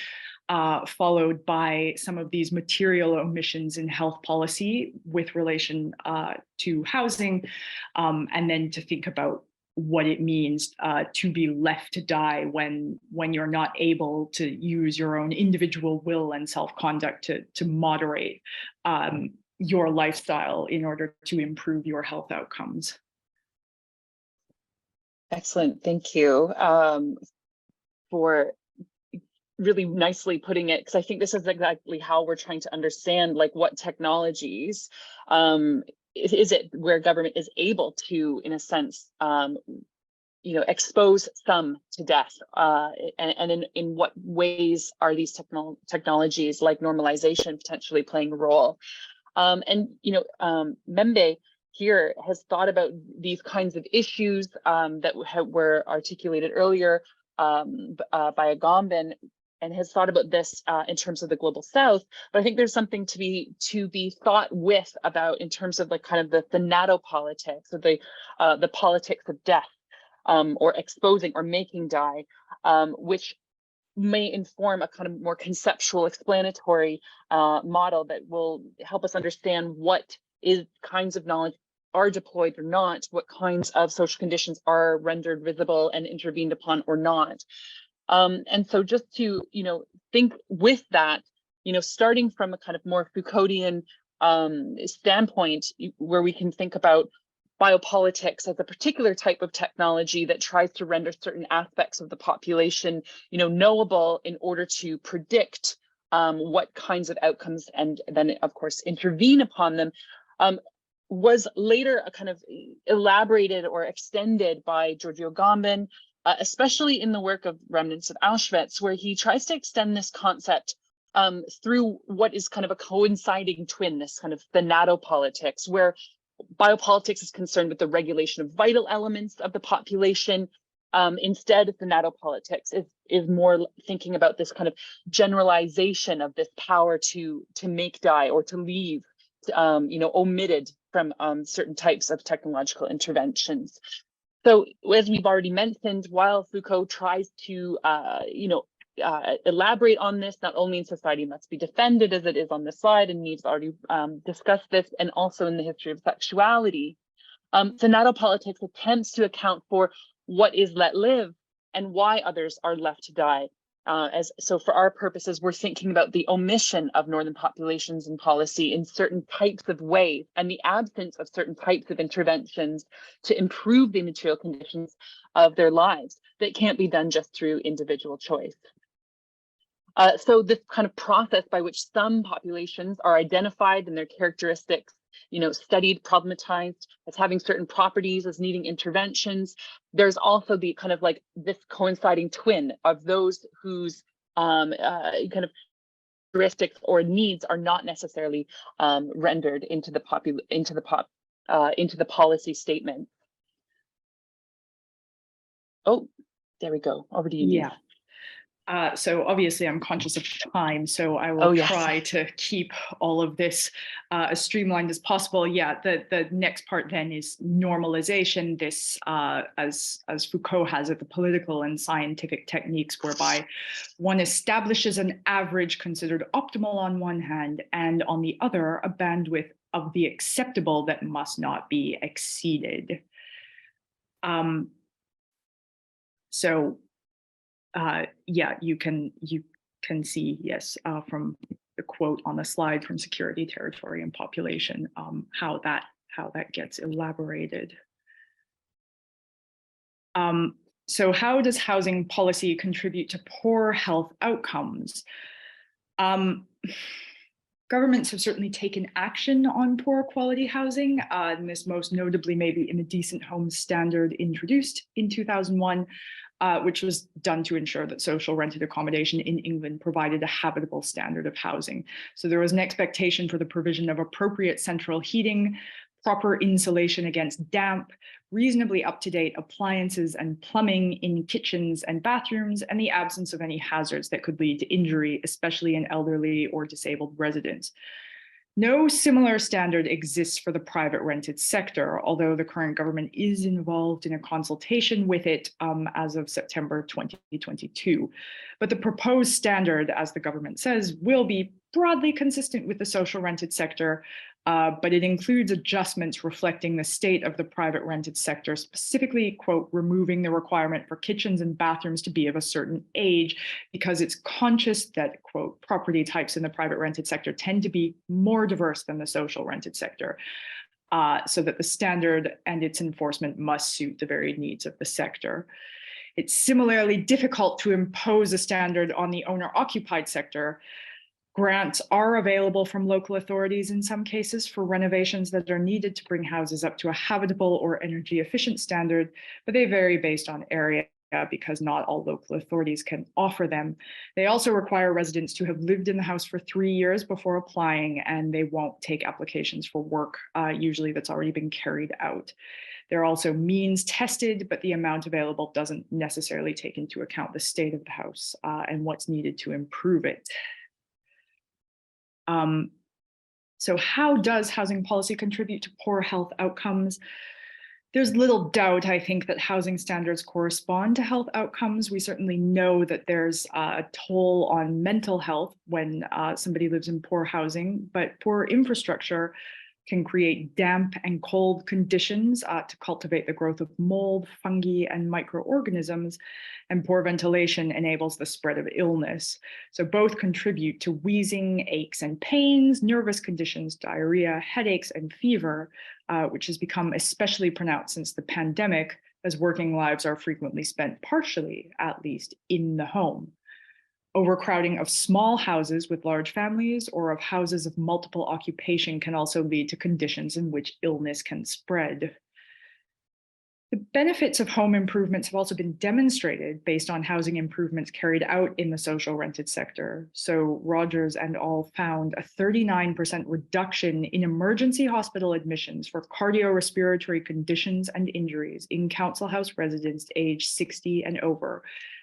followed by some of these material omissions in health policy with relation to housing, and then to think about what it means to be left to die when you're not able to use your own individual will and self-conduct to moderate your lifestyle in order to improve your health outcomes. Excellent, thank you for really nicely putting it, because I think this is exactly how we're trying to understand, like, what technologies is it where government is able to, in a sense, you know, expose some to death, and in what ways are these technologies like normalization potentially playing a role? And you know, Membe here has thought about these kinds of issues that were articulated earlier by Agamben, and has thought about this in terms of the global South. But I think there's something to be thought with about in terms of like kind of the thanatopolitics, or the politics of death, or exposing or making die, which may inform a kind of more conceptual explanatory model that will help us understand what kinds of knowledge are deployed or not, what kinds of social conditions are rendered visible and intervened upon or not. And so just to, you know, think with that, you know, starting from a kind of more Foucauldian standpoint, where we can think about biopolitics as a particular type of technology that tries to render certain aspects of the population, you know, knowable in order to predict what kinds of outcomes, and then of course intervene upon them, was later a kind of elaborated or extended by Giorgio Agamben, especially in the work of Remnants of Auschwitz, where he tries to extend this concept through what is kind of a coinciding twin, this kind of thanatopolitics, where biopolitics is concerned with the regulation of vital elements of the population. Instead, thanatopolitics is more thinking about this kind of generalization of this power to make die or to leave, you know, omitted from certain types of technological interventions. So, as we've already mentioned, while Foucault tries to, you know, elaborate on this, not only in Society Must Be Defended, as it is on the slide, and Niamh's already discussed this, and also in the History of Sexuality, thanatopolitics attempts to account for what is let live and why others are left to die. So for our purposes, we're thinking about the omission of northern populations in policy in certain types of ways, and the absence of certain types of interventions to improve the material conditions of their lives that can't be done just through individual choice. So this kind of process by which some populations are identified and their characteristics, you know, studied, problematized as having certain properties, as needing interventions. There's also the kind of like this coinciding twin of those whose kind of characteristics or needs are not necessarily rendered into the policy statement. Oh, there we go. Over to you. Yeah. So obviously I'm conscious of time, so I will try to keep all of this as streamlined as possible. Yeah, the next part then is normalization. This, as Foucault has it, the political and scientific techniques whereby one establishes an average considered optimal on one hand, and on the other, a bandwidth of the acceptable that must not be exceeded. Yeah, you can see, yes, from the quote on the slide from Security, Territory, and Population, how that gets elaborated. So how does housing policy contribute to poor health outcomes? Governments have certainly taken action on poor quality housing, and this most notably maybe in the Decent Homes Standard introduced in 2001, which was done to ensure that social rented accommodation in England provided a habitable standard of housing. So there was an expectation for the provision of appropriate central heating, proper insulation against damp, reasonably up-to-date appliances and plumbing in kitchens and bathrooms, and the absence of any hazards that could lead to injury, especially in elderly or disabled residents. No similar standard exists for the private rented sector, although the current government is involved in a consultation with it as of September 2022. But the proposed standard, as the government says, will be broadly consistent with the social rented sector, but it includes adjustments reflecting the state of the private rented sector, specifically, quote, removing the requirement for kitchens and bathrooms to be of a certain age, because it's conscious that, quote, property types in the private rented sector tend to be more diverse than the social rented sector, so that the standard and its enforcement must suit the varied needs of the sector. It's similarly difficult to impose a standard on the owner-occupied sector. Grants are available from local authorities in some cases for renovations that are needed to bring houses up to a habitable or energy efficient standard, but they vary based on area because not all local authorities can offer them. They also require residents to have lived in the house for 3 years before applying, and they won't take applications for work, usually that's already been carried out. They're also means tested, but the amount available doesn't necessarily take into account the state of the house and what's needed to improve it. So how does housing policy contribute to poor health outcomes? There's little doubt, I think, that housing standards correspond to health outcomes. We certainly know that there's a toll on mental health when somebody lives in poor housing, but poor infrastructure can create damp and cold conditions to cultivate the growth of mold, fungi, and microorganisms, and poor ventilation enables the spread of illness. So both contribute to wheezing, aches and pains, nervous conditions, diarrhea, headaches, and fever, which has become especially pronounced since the pandemic, as working lives are frequently spent partially, at least, in the home. Overcrowding of small houses with large families or of houses of multiple occupation can also lead to conditions in which illness can spread. The benefits of home improvements have also been demonstrated based on housing improvements carried out in the social rented sector. So Rogers and al. Found a 39% reduction in emergency hospital admissions for cardiorespiratory conditions and injuries in council house residents aged 60 and over,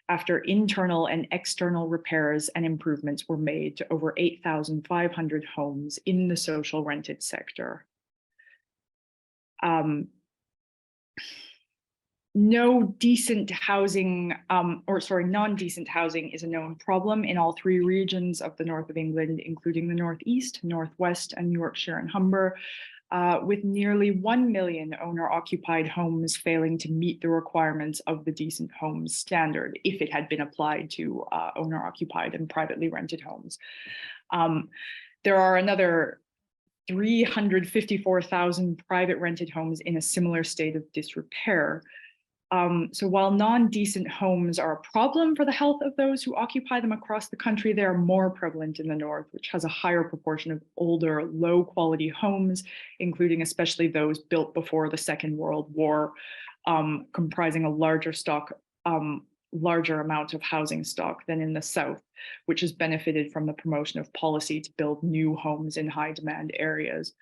after internal and external repairs and improvements were made to over 8,500 homes in the social rented sector. Non-decent housing is a known problem in all 3 regions of the north of England, including the northeast, northwest, and Yorkshire and Humber, with nearly 1 million owner-occupied homes failing to meet the requirements of the decent homes standard if it had been applied to owner-occupied and privately rented homes. There are another 354,000 private rented homes in a similar state of disrepair. So while non-decent homes are a problem for the health of those who occupy them across the country, they are more prevalent in the north, which has a higher proportion of older, low-quality homes, including especially those built before the Second World War, comprising a larger amount of housing stock than in the south, which has benefited from the promotion of policy to build new homes in high-demand areas.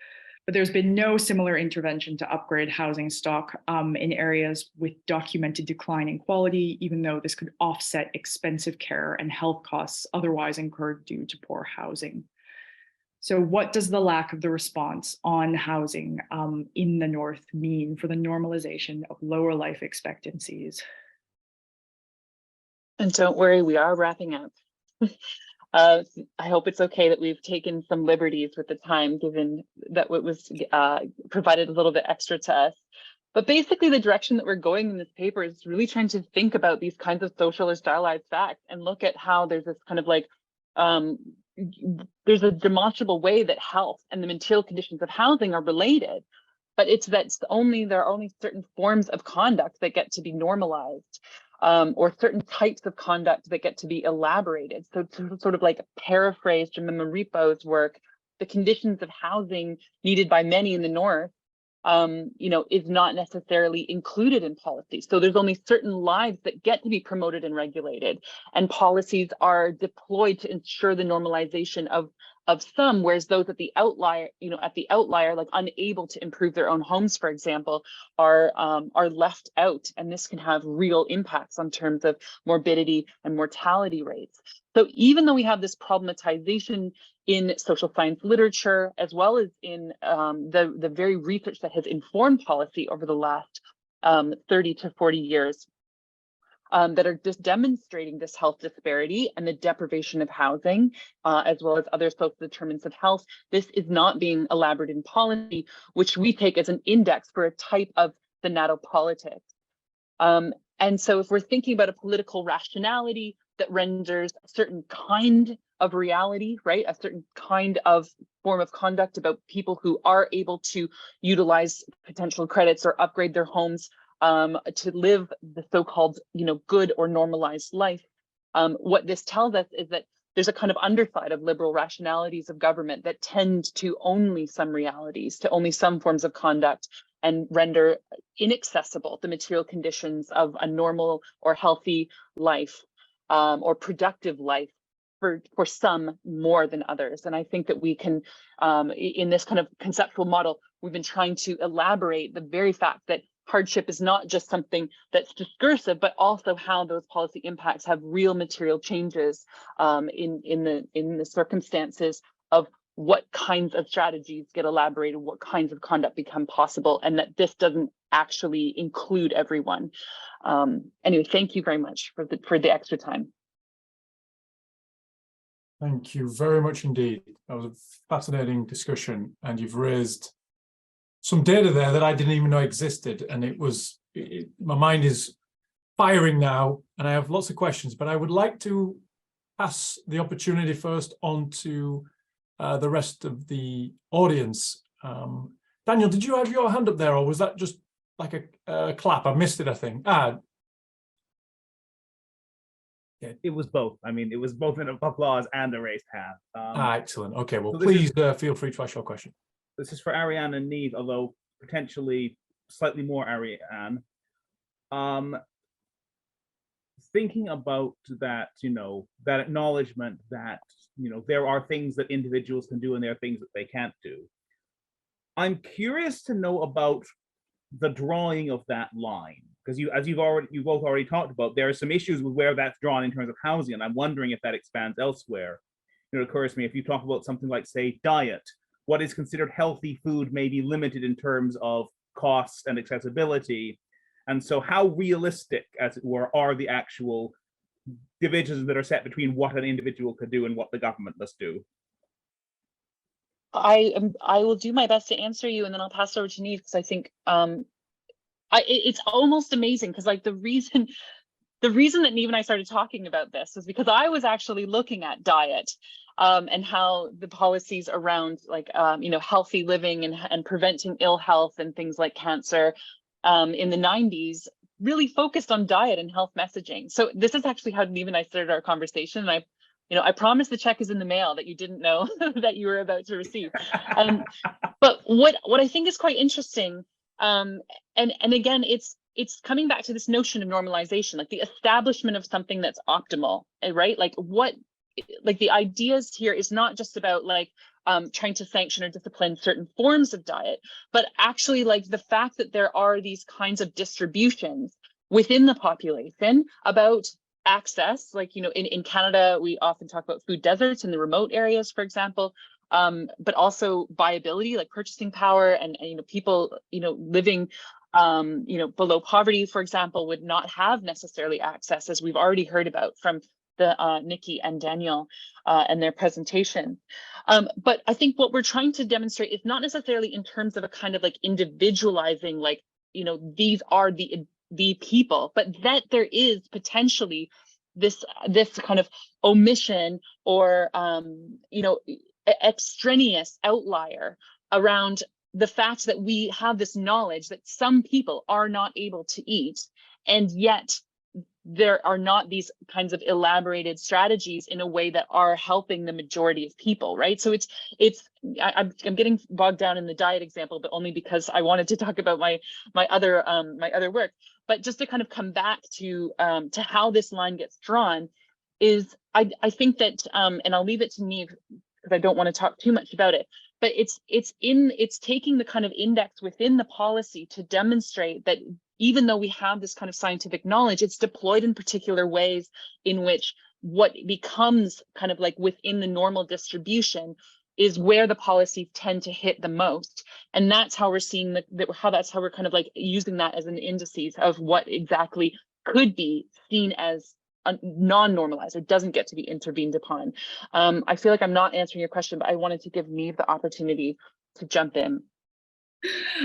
But there's been no similar intervention to upgrade housing stock in areas with documented decline in quality, even though this could offset expensive care and health costs otherwise incurred due to poor housing. So what does the lack of the response on housing in the north mean for the normalization of lower life expectancies? And don't worry, we are wrapping up. I hope it's okay that we've taken some liberties with the time, given that what was provided a little bit extra to us. But basically the direction that we're going in this paper is really trying to think about these kinds of social or stylized facts and look at how there's this kind of like, there's a demonstrable way that health and the material conditions of housing are related, but it's that there are only certain forms of conduct that get to be normalized. Or certain types of conduct that get to be elaborated. So to sort of like paraphrase Jemima Ripo's work, the conditions of housing needed by many in the north, is not necessarily included in policy. So there's only certain lives that get to be promoted and regulated, and policies are deployed to ensure the normalization of of some, whereas those at the outlier, like unable to improve their own homes, for example, are left out. And this can have real impacts on terms of morbidity and mortality rates. So even though we have this problematization in social science literature, as well as in the very research that has informed policy over the last 30 to 40 years, that are just demonstrating this health disparity and the deprivation of housing, as well as other social determinants of health. This is not being elaborated in policy, which we take as an index for a type of thanatopolitics. And so if we're thinking about a political rationality that renders a certain kind of reality, right, a certain kind of form of conduct about people who are able to utilize potential credits or upgrade their homes to live the so-called, good or normalized life. What this tells us is that there's a kind of underside of liberal rationalities of government that tend to only some realities, to only some forms of conduct, and render inaccessible the material conditions of a normal or healthy life or productive life for some more than others. And I think that we can, in this kind of conceptual model, we've been trying to elaborate the very fact that hardship is not just something that's discursive, but also how those policy impacts have real material changes in the circumstances of what kinds of strategies get elaborated, what kinds of conduct become possible, and that this doesn't actually include everyone. Anyway, thank you very much for the extra time. Thank you very much indeed. That was a fascinating discussion, and you've raised some data there that I didn't even know existed, and my mind is firing now, and I have lots of questions, but I would like to pass the opportunity first on to the rest of the audience. Daniel, did you have your hand up there, or was that just like a clap? I missed it, I think. Yeah. It was both. I mean, it was both an applause and a raised hand. Excellent. Okay, well, so please feel free to ask your question. This is for Ariane and Niamh, although potentially slightly more Ariane. Thinking about that, that acknowledgement that, there are things that individuals can do and there are things that they can't do. I'm curious to know about the drawing of that line, because you've both already talked about, there are some issues with where that's drawn in terms of housing, and I'm wondering if that expands elsewhere. It occurs to me, if you talk about something like, say, diet, what is considered healthy food may be limited in terms of cost and accessibility. And so how realistic, as it were, are the actual divisions that are set between what an individual could do and what the government must do? I will do my best to answer you, and then I'll pass it over to Niamh, because I think it's almost amazing, because like the reason that Niamh and I started talking about this is because I was actually looking at diet and how the policies around like healthy living and preventing ill health and things like cancer in the 90s really focused on diet and health messaging. So this is actually how Niamh and I started our conversation. And I promise the check is in the mail that you didn't know that you were about to receive. But what I think is quite interesting, and again, it's coming back to this notion of normalization, like the establishment of something that's optimal, right? Like the ideas here is not just about like trying to sanction or discipline certain forms of diet, but actually like the fact that there are these kinds of distributions within the population about access, like, in Canada, we often talk about food deserts in the remote areas, for example, but also viability, like purchasing power, and people, living, below poverty, for example, would not have necessarily access, as we've already heard about from the Nikki and Daniel and their presentation. But I think what we're trying to demonstrate is not necessarily in terms of a kind of like individualizing, like, these are the people, but that there is potentially this kind of omission or extraneous outlier around the fact that we have this knowledge that some people are not able to eat, and yet there are not these kinds of elaborated strategies in a way that are helping the majority of people, right? So I'm getting bogged down in the diet example, but only because I wanted to talk about my other work. But just to kind of come back to how this line gets drawn is, I think that, and I'll leave it to Niamh, because I don't want to talk too much about it. But it's taking the kind of index within the policy to demonstrate that even though we have this kind of scientific knowledge, it's deployed in particular ways in which what becomes kind of like within the normal distribution is where the policies tend to hit the most. And that's how we're seeing that's how we're kind of like using that as an indices of what exactly could be seen as non-normalized or doesn't get to be intervened upon. I feel like I'm not answering your question, but I wanted to give Niamh the opportunity to jump in.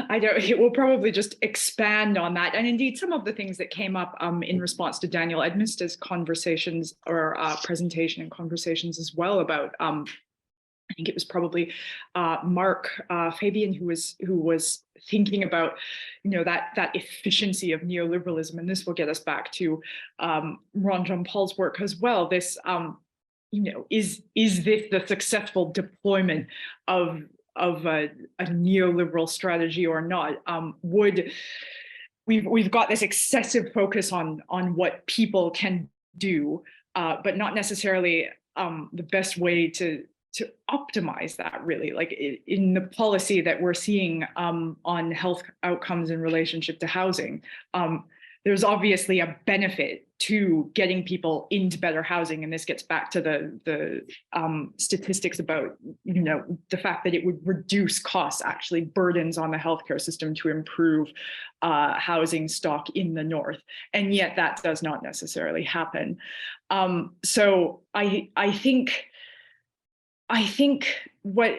We'll probably just expand on that. And indeed, some of the things that came up in response to Daniel Edminster's conversations or presentation and conversations as well about, I think it was probably Mark Fabian who was thinking about, that efficiency of neoliberalism. And this will get us back to Ronjon Paul's work as well. This, is this the successful deployment of a neoliberal strategy or not? We've got this excessive focus on what people can do, but not necessarily the best way to optimize that, really. Like in the policy that we're seeing on health outcomes in relationship to housing, there's obviously a benefit to getting people into better housing. And this gets back to the statistics about, the fact that it would reduce costs, actually burdens on the healthcare system to improve housing stock in the North. And yet that does not necessarily happen. So I think what,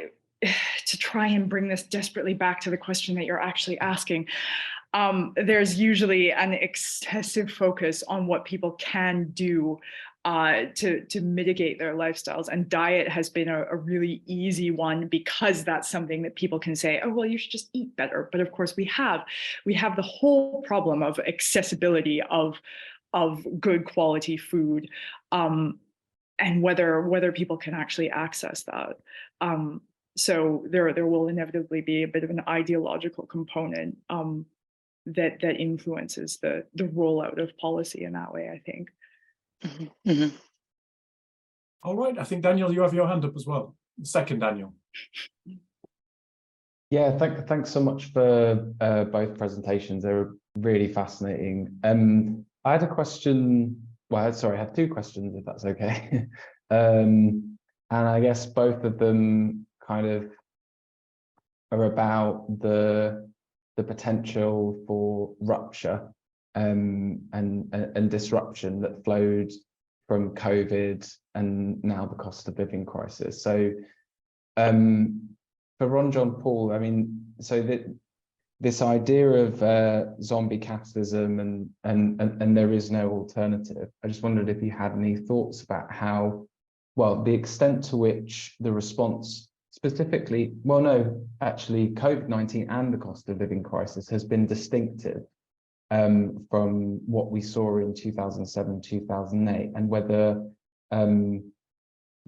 to try and bring this desperately back to the question that you're actually asking, there's usually an excessive focus on what people can do to mitigate their lifestyles. And diet has been a really easy one, because that's something that people can say, oh, well, you should just eat better. But of course we have the whole problem of accessibility of good quality food, and whether people can actually access that. So there will inevitably be a bit of an ideological component that influences the rollout of policy in that way, I think. Mm-hmm. Mm-hmm. All right, I think Daniel, you have your hand up as well. Second, Daniel. Yeah, thanks so much for both presentations. They were really fascinating. I had a question. Well, sorry, I have two questions, if that's okay. And I guess both of them kind of are about the potential for rupture and disruption that flowed from COVID and now the cost of living crisis. So for Ronjon Paul, I mean, so that this idea of zombie capitalism and there is no alternative, I just wondered if you had any thoughts about how, well, the extent to which the response specifically, well, no, actually COVID-19 and the cost of living crisis has been distinctive from what we saw in 2007, 2008, and whether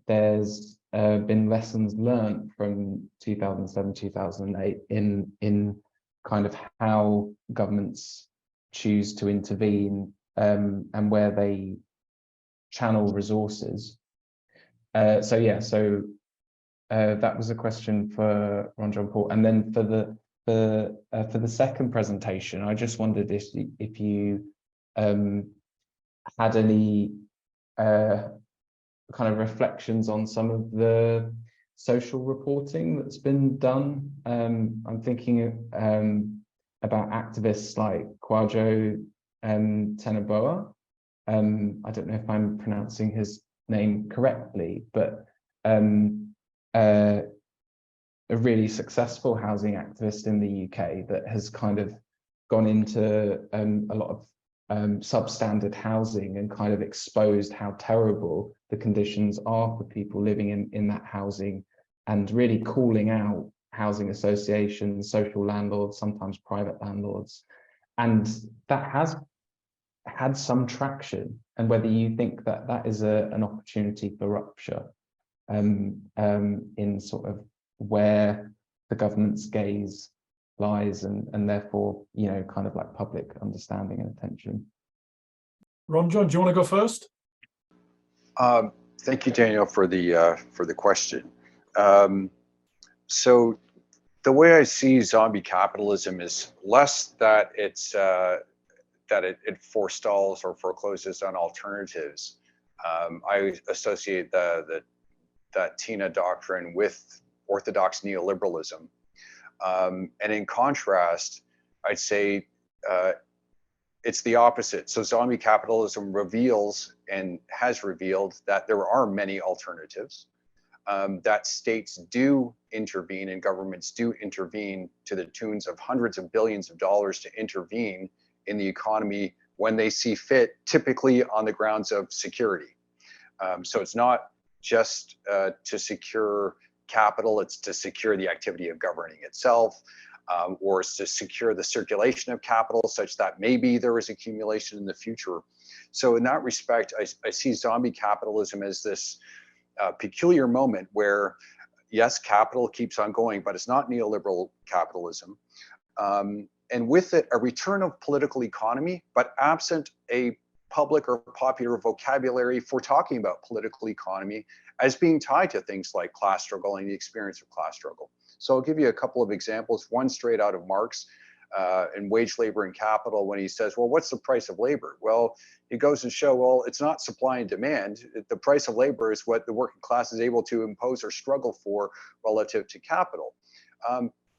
there's been lessons learned from 2007, 2008 in kind of how governments choose to intervene and where they channel resources. So that was a question for Ronjon Paul. And then for the second presentation, I just wondered if you had any kind of reflections on some of the social reporting that's been done. I'm thinking about activists like Kwadwo Teneboa. I don't know if I'm pronouncing his name correctly, but a really successful housing activist in the UK that has kind of gone into a lot of substandard housing and kind of exposed how terrible the conditions are for people living in that housing, and really calling out housing associations, social landlords, sometimes private landlords. And that has had some traction, and whether you think that that is an opportunity for rupture in sort of where the government's gaze lies and therefore, kind of like public understanding and attention. Ronjon, do you want to go first? Thank you, Daniel, for the question. So the way I see zombie capitalism is less that it's that it forestalls or forecloses on alternatives. I associate that TINA doctrine with orthodox neoliberalism. And in contrast, I'd say it's the opposite. So zombie capitalism reveals and has revealed that there are many alternatives, that states do intervene and governments do intervene to the tunes of hundreds of billions of dollars to intervene in the economy when they see fit, typically on the grounds of security. So it's not just to secure capital, it's to secure the activity of governing itself, or it's to secure the circulation of capital such that maybe there is accumulation in the future. So in that respect, I see zombie capitalism as this peculiar moment where, yes, capital keeps on going, but it's not neoliberal capitalism. And with it, a return of political economy, but absent a public or popular vocabulary for talking about political economy as being tied to things like class struggle and the experience of class struggle. So I'll give you a couple of examples, one straight out of Marx in Wage, Labor, and Capital, when he says, well, what's the price of labor? Well, he goes and show, well, it's not supply and demand. The price of labor is what the working class is able to impose or struggle for relative to capital.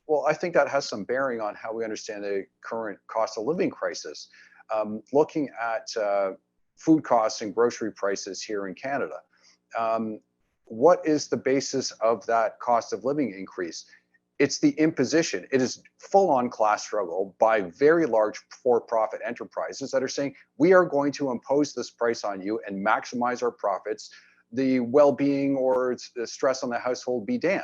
Well, I think that has some bearing on how we understand the current cost of living crisis. Looking at food costs and grocery prices here in Canada, what is the basis of that cost of living increase? It's the imposition. It is full-on class struggle by very large for-profit enterprises that are saying, we are going to impose this price on you and maximize our profits. The well-being or the stress on the household be damned.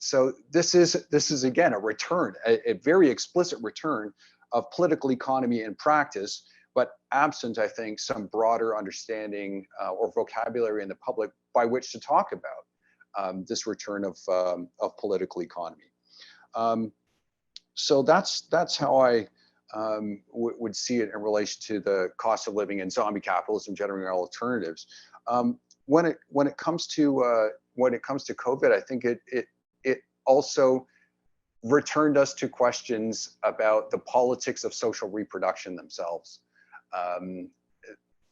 So this is again a return, a very explicit return of political economy in practice, but absent, I think, some broader understanding or vocabulary in the public by which to talk about this return of political economy. So that's how I would see it in relation to the cost of living and zombie capitalism generating alternatives. When it comes to COVID, I think it also returned us to questions about the politics of social reproduction themselves,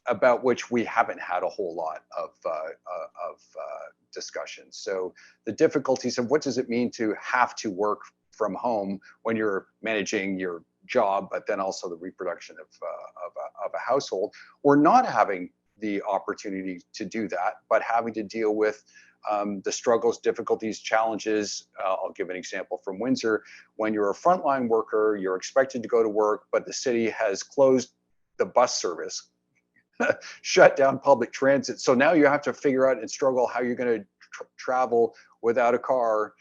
about which we haven't had a whole lot of discussion. So the difficulties of what does it mean to have to work from home when you're managing your job, but then also the reproduction of a household, or not having the opportunity to do that, but having to deal with the struggles, difficulties, challenges. I'll give an example from Windsor. When you're a frontline worker, you're expected to go to work, but the city has closed the bus service, shut down public transit. So now you have to figure out and struggle how you're going to travel without a car,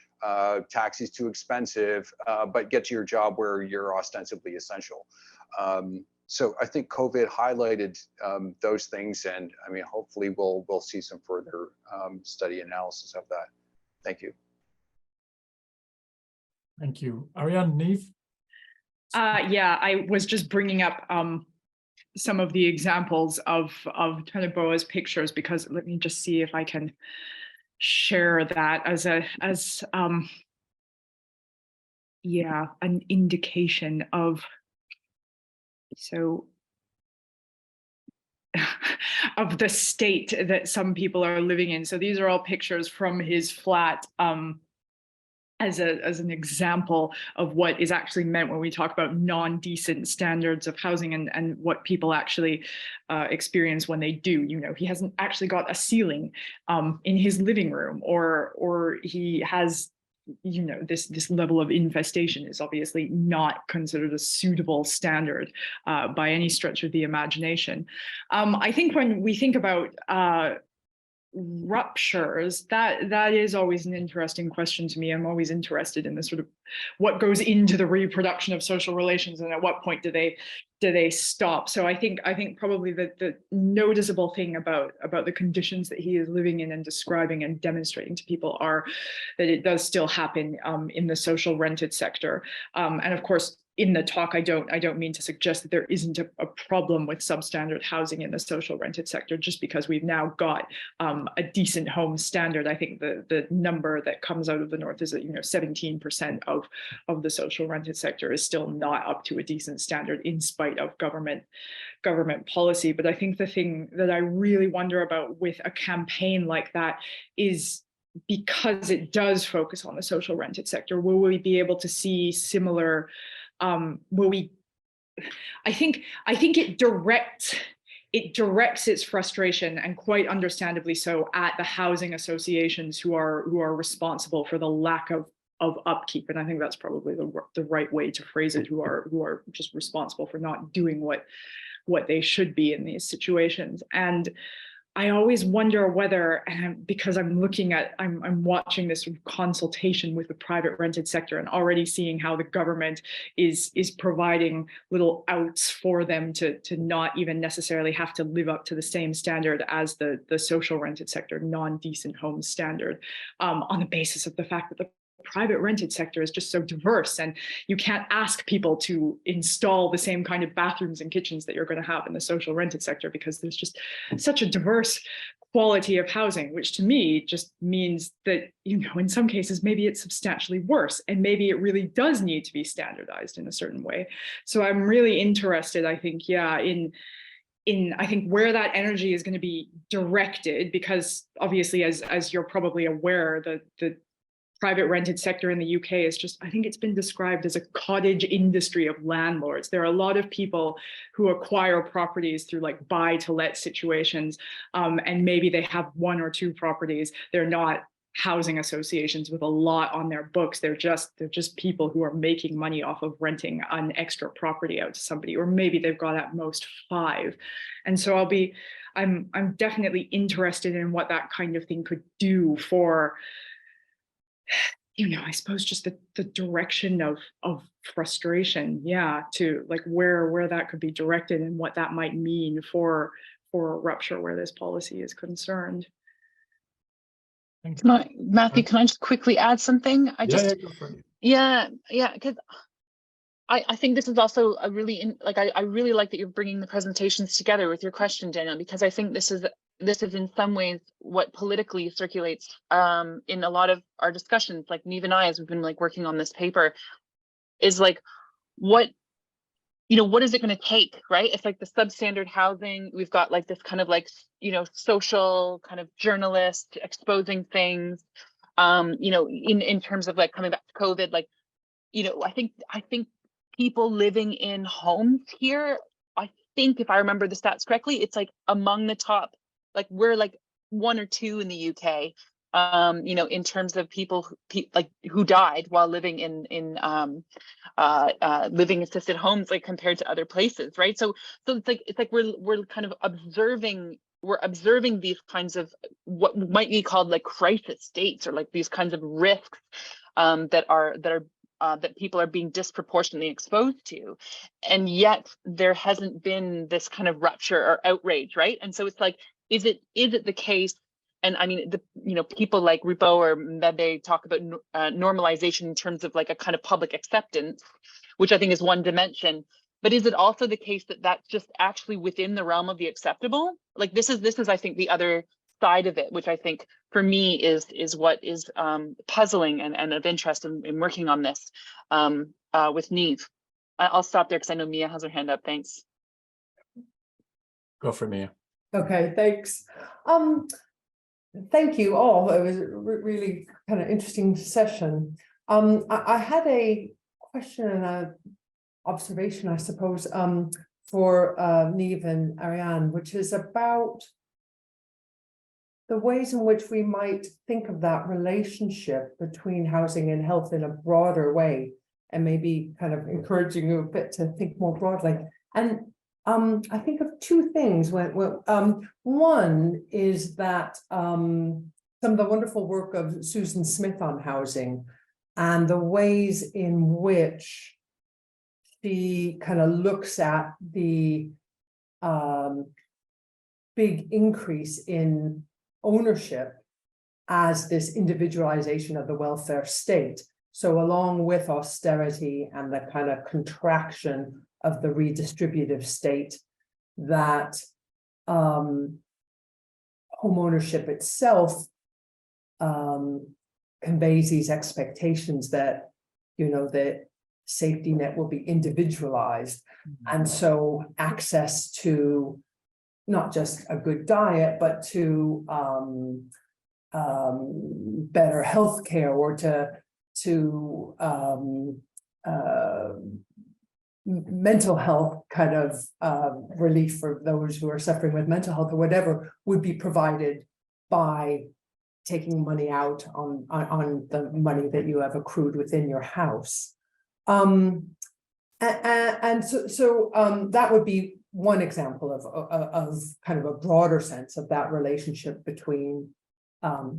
taxis too expensive, but get to your job where you're ostensibly essential. So I think COVID highlighted those things, and I mean, hopefully we'll see some further study analysis of that. Thank you. Thank you. Ariane, Niamh? Yeah, I was just bringing up some of the examples of Teneboa's pictures, because let me just see if I can share that as yeah, an indication of of the state that some people are living in. So these are all pictures from his flat as an example of what is actually meant when we talk about non-decent standards of housing and what people actually experience when they do. You know, he hasn't actually got a ceiling in his living room, or he has, you know, this level of infestation is obviously not considered a suitable standard by any stretch of the imagination. I think when we think about ruptures, that is always an interesting question to me. I'm always interested in the sort of what goes into the reproduction of social relations, and at what point do they stop. So I think probably the noticeable thing about the conditions that he is living in and describing and demonstrating to people are that it does still happen in the social rented sector, and of course in the talk, I don't mean to suggest that there isn't a problem with substandard housing in the social rented sector just because we've now got a decent home standard. I think the number that comes out of the North is that 17% of the social rented sector is still not up to a decent standard in spite of government policy. But I think the thing that I really wonder about with a campaign like that is, because it does focus on the social rented sector, will we be able to see similar? I think it directs its frustration, and quite understandably so, at the housing associations who are responsible for the lack of upkeep. And I think that's probably the right way to phrase it, who are just responsible for not doing what they should be in these situations. And I always wonder whether, because I'm watching this sort of consultation with the private rented sector and already seeing how the government is providing little outs for them to not even necessarily have to live up to the same standard as the social rented sector non-decent home standard, on the basis of the fact that the private rented sector is just so diverse, and you can't ask people to install the same kind of bathrooms and kitchens that you're going to have in the social rented sector, because there's just such a diverse quality of housing, which to me just means that, in some cases, maybe it's substantially worse, and maybe it really does need to be standardized in a certain way. So I'm really interested, I think, in I think where that energy is going to be directed, because obviously, as you're probably aware, the private rented sector in the UK is just, I think it's been described as a cottage industry of landlords. There are a lot of people who acquire properties through like buy to let situations, and maybe they have one or two properties. They're not housing associations with a lot on their books. They're just people who are making money off of renting an extra property out to somebody, or maybe they've got at most 5. And so I'm definitely interested in what that kind of thing could do for, I suppose, just the direction of frustration, to like where that could be directed and what that might mean for a rupture where this policy is concerned. Matthew, can I just quickly add something? Go for it. Yeah, because I think this is also a really, I really like that you're bringing the presentations together with your question, Daniel, because I think this is in some ways what politically circulates in a lot of our discussions, like Niamh and I, as we've been like working on this paper, is like, what is it going to take, right? It's like the substandard housing. We've got like this kind of like, social kind of journalist exposing things, in terms of like coming back to COVID, like, I think people living in homes here, I think if I remember the stats correctly, it's like among the top, like we're like 1 or 2 in the UK, in terms of people who died while living in living assisted homes, like compared to other places, right? So it's like we're kind of observing these kinds of what might be called like crisis states, or like these kinds of risks that people are being disproportionately exposed to, and yet there hasn't been this kind of rupture or outrage, right? And so it's like, is it the case? And I mean, people like Rupo or Mbebe talk about normalization in terms of like a kind of public acceptance, which I think is one dimension. But is it also the case that that's just actually within the realm of the acceptable? Like this is I think the other side of it, which I think for me is what is puzzling and of interest in working on this with Niamh. I'll stop there because I know Mia has her hand up. Thanks. Go for Mia. Okay, thanks. Thank you all. It was a really kind of interesting session. I had a question and an observation, I suppose, for Niamh and Ariane, which is about the ways in which we might think of that relationship between housing and health in a broader way, and maybe kind of encouraging you a bit to think more broadly. And I think of 2 things. One is that some of the wonderful work of Susan Smith on housing and the ways in which she kind of looks at the big increase in ownership as this individualization of the welfare state. So along with austerity and the kind of contraction of the redistributive state, that home ownership itself conveys these expectations that, you know, the safety net will be individualized. And so access to not just a good diet, but to better healthcare, or to mental health kind of relief for those who are suffering with mental health or whatever, would be provided by taking money out on the money that you have accrued within your house. And so that would be one example of kind of a broader sense of that relationship between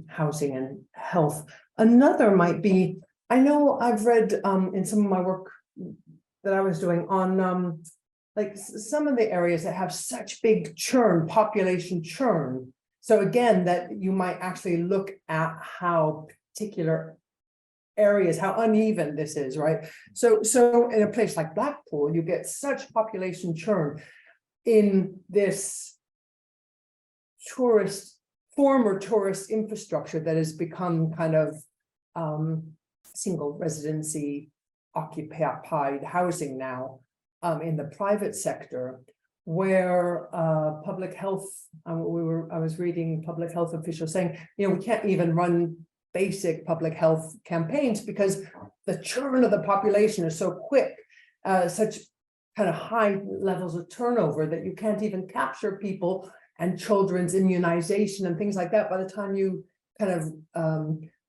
housing and health. Another might be, I know I've read in some of my work that I was doing on like some of the areas that have such big churn, population churn. So again, that you might actually look at how particular areas, how uneven this is, right? So in a place like Blackpool, you get such population churn in this former tourist infrastructure that has become kind of single residency occupied housing now in the private sector, where public health, I was reading public health officials saying, you know, we can't even run basic public health campaigns because the churn of the population is so quick, such kind of high levels of turnover, that you can't even capture people and children's immunization and things like that. By the time you kind of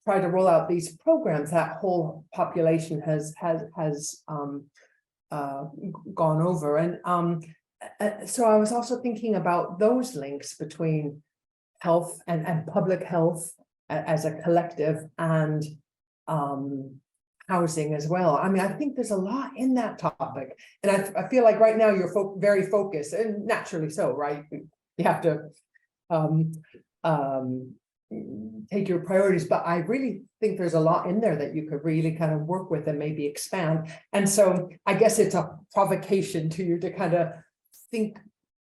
try to roll out these programs, that whole population has gone over. And so I was also thinking about those links between health and public health as a collective, and housing as well. I mean, I think there's a lot in that topic, and I feel like right now you're very focused, and naturally so, right? You have to take your priorities, but I really think there's a lot in there that you could really kind of work with and maybe expand. And so I guess it's a provocation to you to kind of think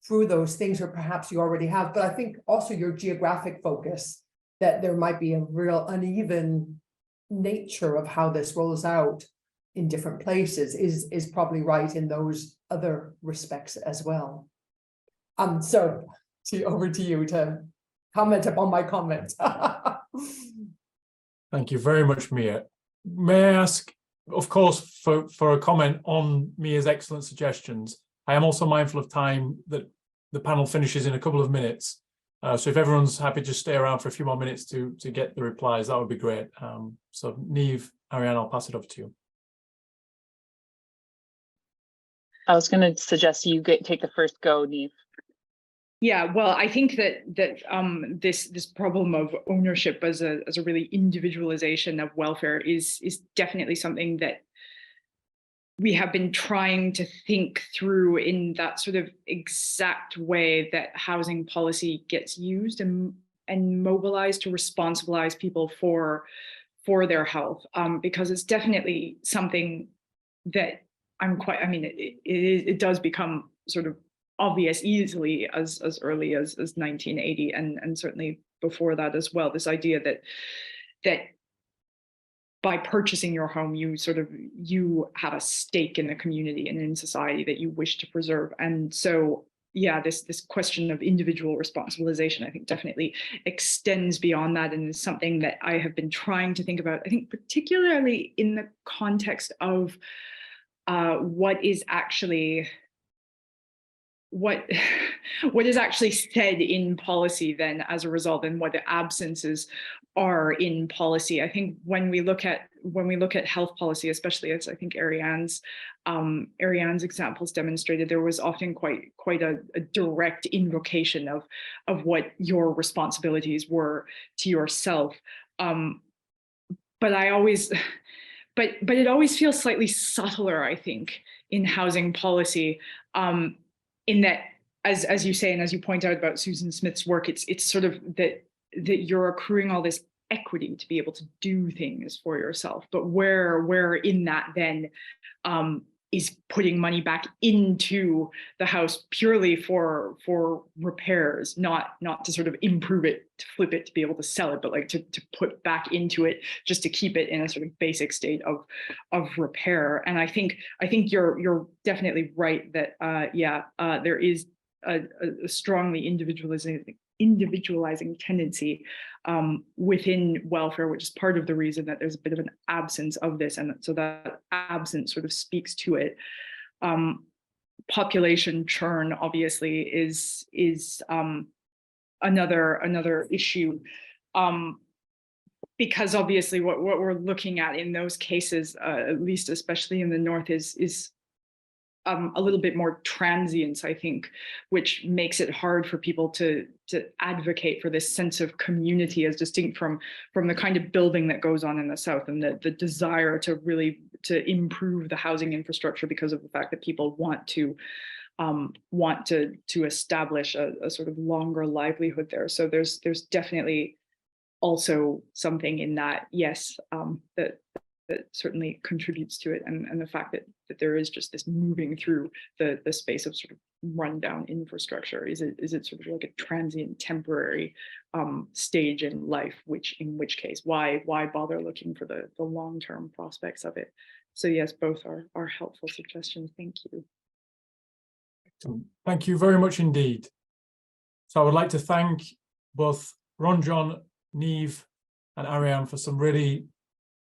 through those things, or perhaps you already have, but I think also your geographic focus, that there might be a real uneven nature of how this rolls out in different places is probably right in those other respects as well. So over to you to comment upon my comment. Thank you very much, Mia. May I ask, of course, for a comment on Mia's excellent suggestions. I am also mindful of time, that the panel finishes in a couple of minutes. So if everyone's happy to stay around for a few more minutes to get the replies, that would be great. So Niamh, Ariane, I'll pass it over to you. I was going to suggest you take the first go, Niamh. Yeah, well, I think that this problem of ownership as a really individualization of welfare is definitely something that we have been trying to think through in that sort of exact way that housing policy gets used and mobilized to responsibilize people for their health, because it's definitely something that it does become sort of obvious easily as early as 1980, and certainly before that as well. This idea that by purchasing your home, you have a stake in the community and in society that you wish to preserve. And so, yeah, this question of individual responsibilization, I think, definitely extends beyond that, and is something that I have been trying to think about, I think, particularly in the context of what is actually said in policy then as a result, and what the absences are in policy. I think when we look at health policy, especially as I think Ariane's examples demonstrated, there was often quite a direct invocation of what your responsibilities were to yourself. But it always feels slightly subtler, I think, in housing policy. In that, as you say, and as you point out about Susan Smith's work, it's sort of that you're accruing all this equity to be able to do things for yourself. But where in that then is putting money back into the house purely for repairs, not to sort of improve it, to flip it, to be able to sell it, but like to put back into it just to keep it in a sort of basic state of repair. And I think you're definitely right that there is a strongly individualizing tendency within welfare, which is part of the reason that there's a bit of an absence of this, and so that absence sort of speaks to it. Population churn obviously is another issue, because obviously what we're looking at in those cases, at least especially in the north, is a little bit more transience, I think, which makes it hard for people to advocate for this sense of community as distinct from the kind of building that goes on in the south, and the desire to improve the housing infrastructure because of the fact that people want to establish a sort of longer livelihood there. So there's definitely also something in that, yes, that certainly contributes to it, and the fact that there is just this moving through the space of sort of rundown infrastructure. Is it sort of like a transient, temporary stage in life, in which case why bother looking for the long-term prospects of it? So yes, both are helpful suggestions. Thank you. Thank you very much indeed. So I would like to thank both Ronjon, Niamh, and Ariane for some really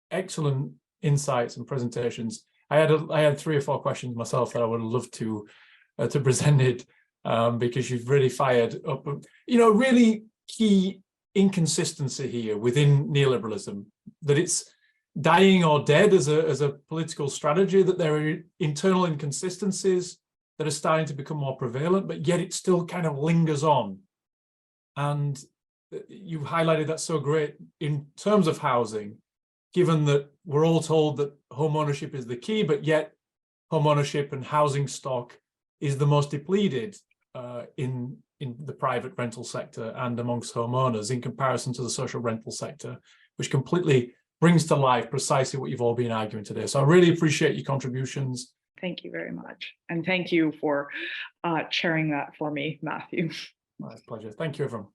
excellent insights and presentations. I had 3 or 4 questions myself that I would love to present because you've really fired up, really key inconsistency here within neoliberalism, that it's dying or dead as a political strategy, that there are internal inconsistencies that are starting to become more prevalent, but yet it still kind of lingers on. And you highlighted that so great in terms of housing, given that we're all told that home ownership is the key, but yet home ownership and housing stock is the most depleted in the private rental sector and amongst homeowners in comparison to the social rental sector, which completely brings to life precisely what you've all been arguing today. So I really appreciate your contributions. Thank you very much. And thank you for chairing that for me, Matthew. My pleasure. Thank you, everyone.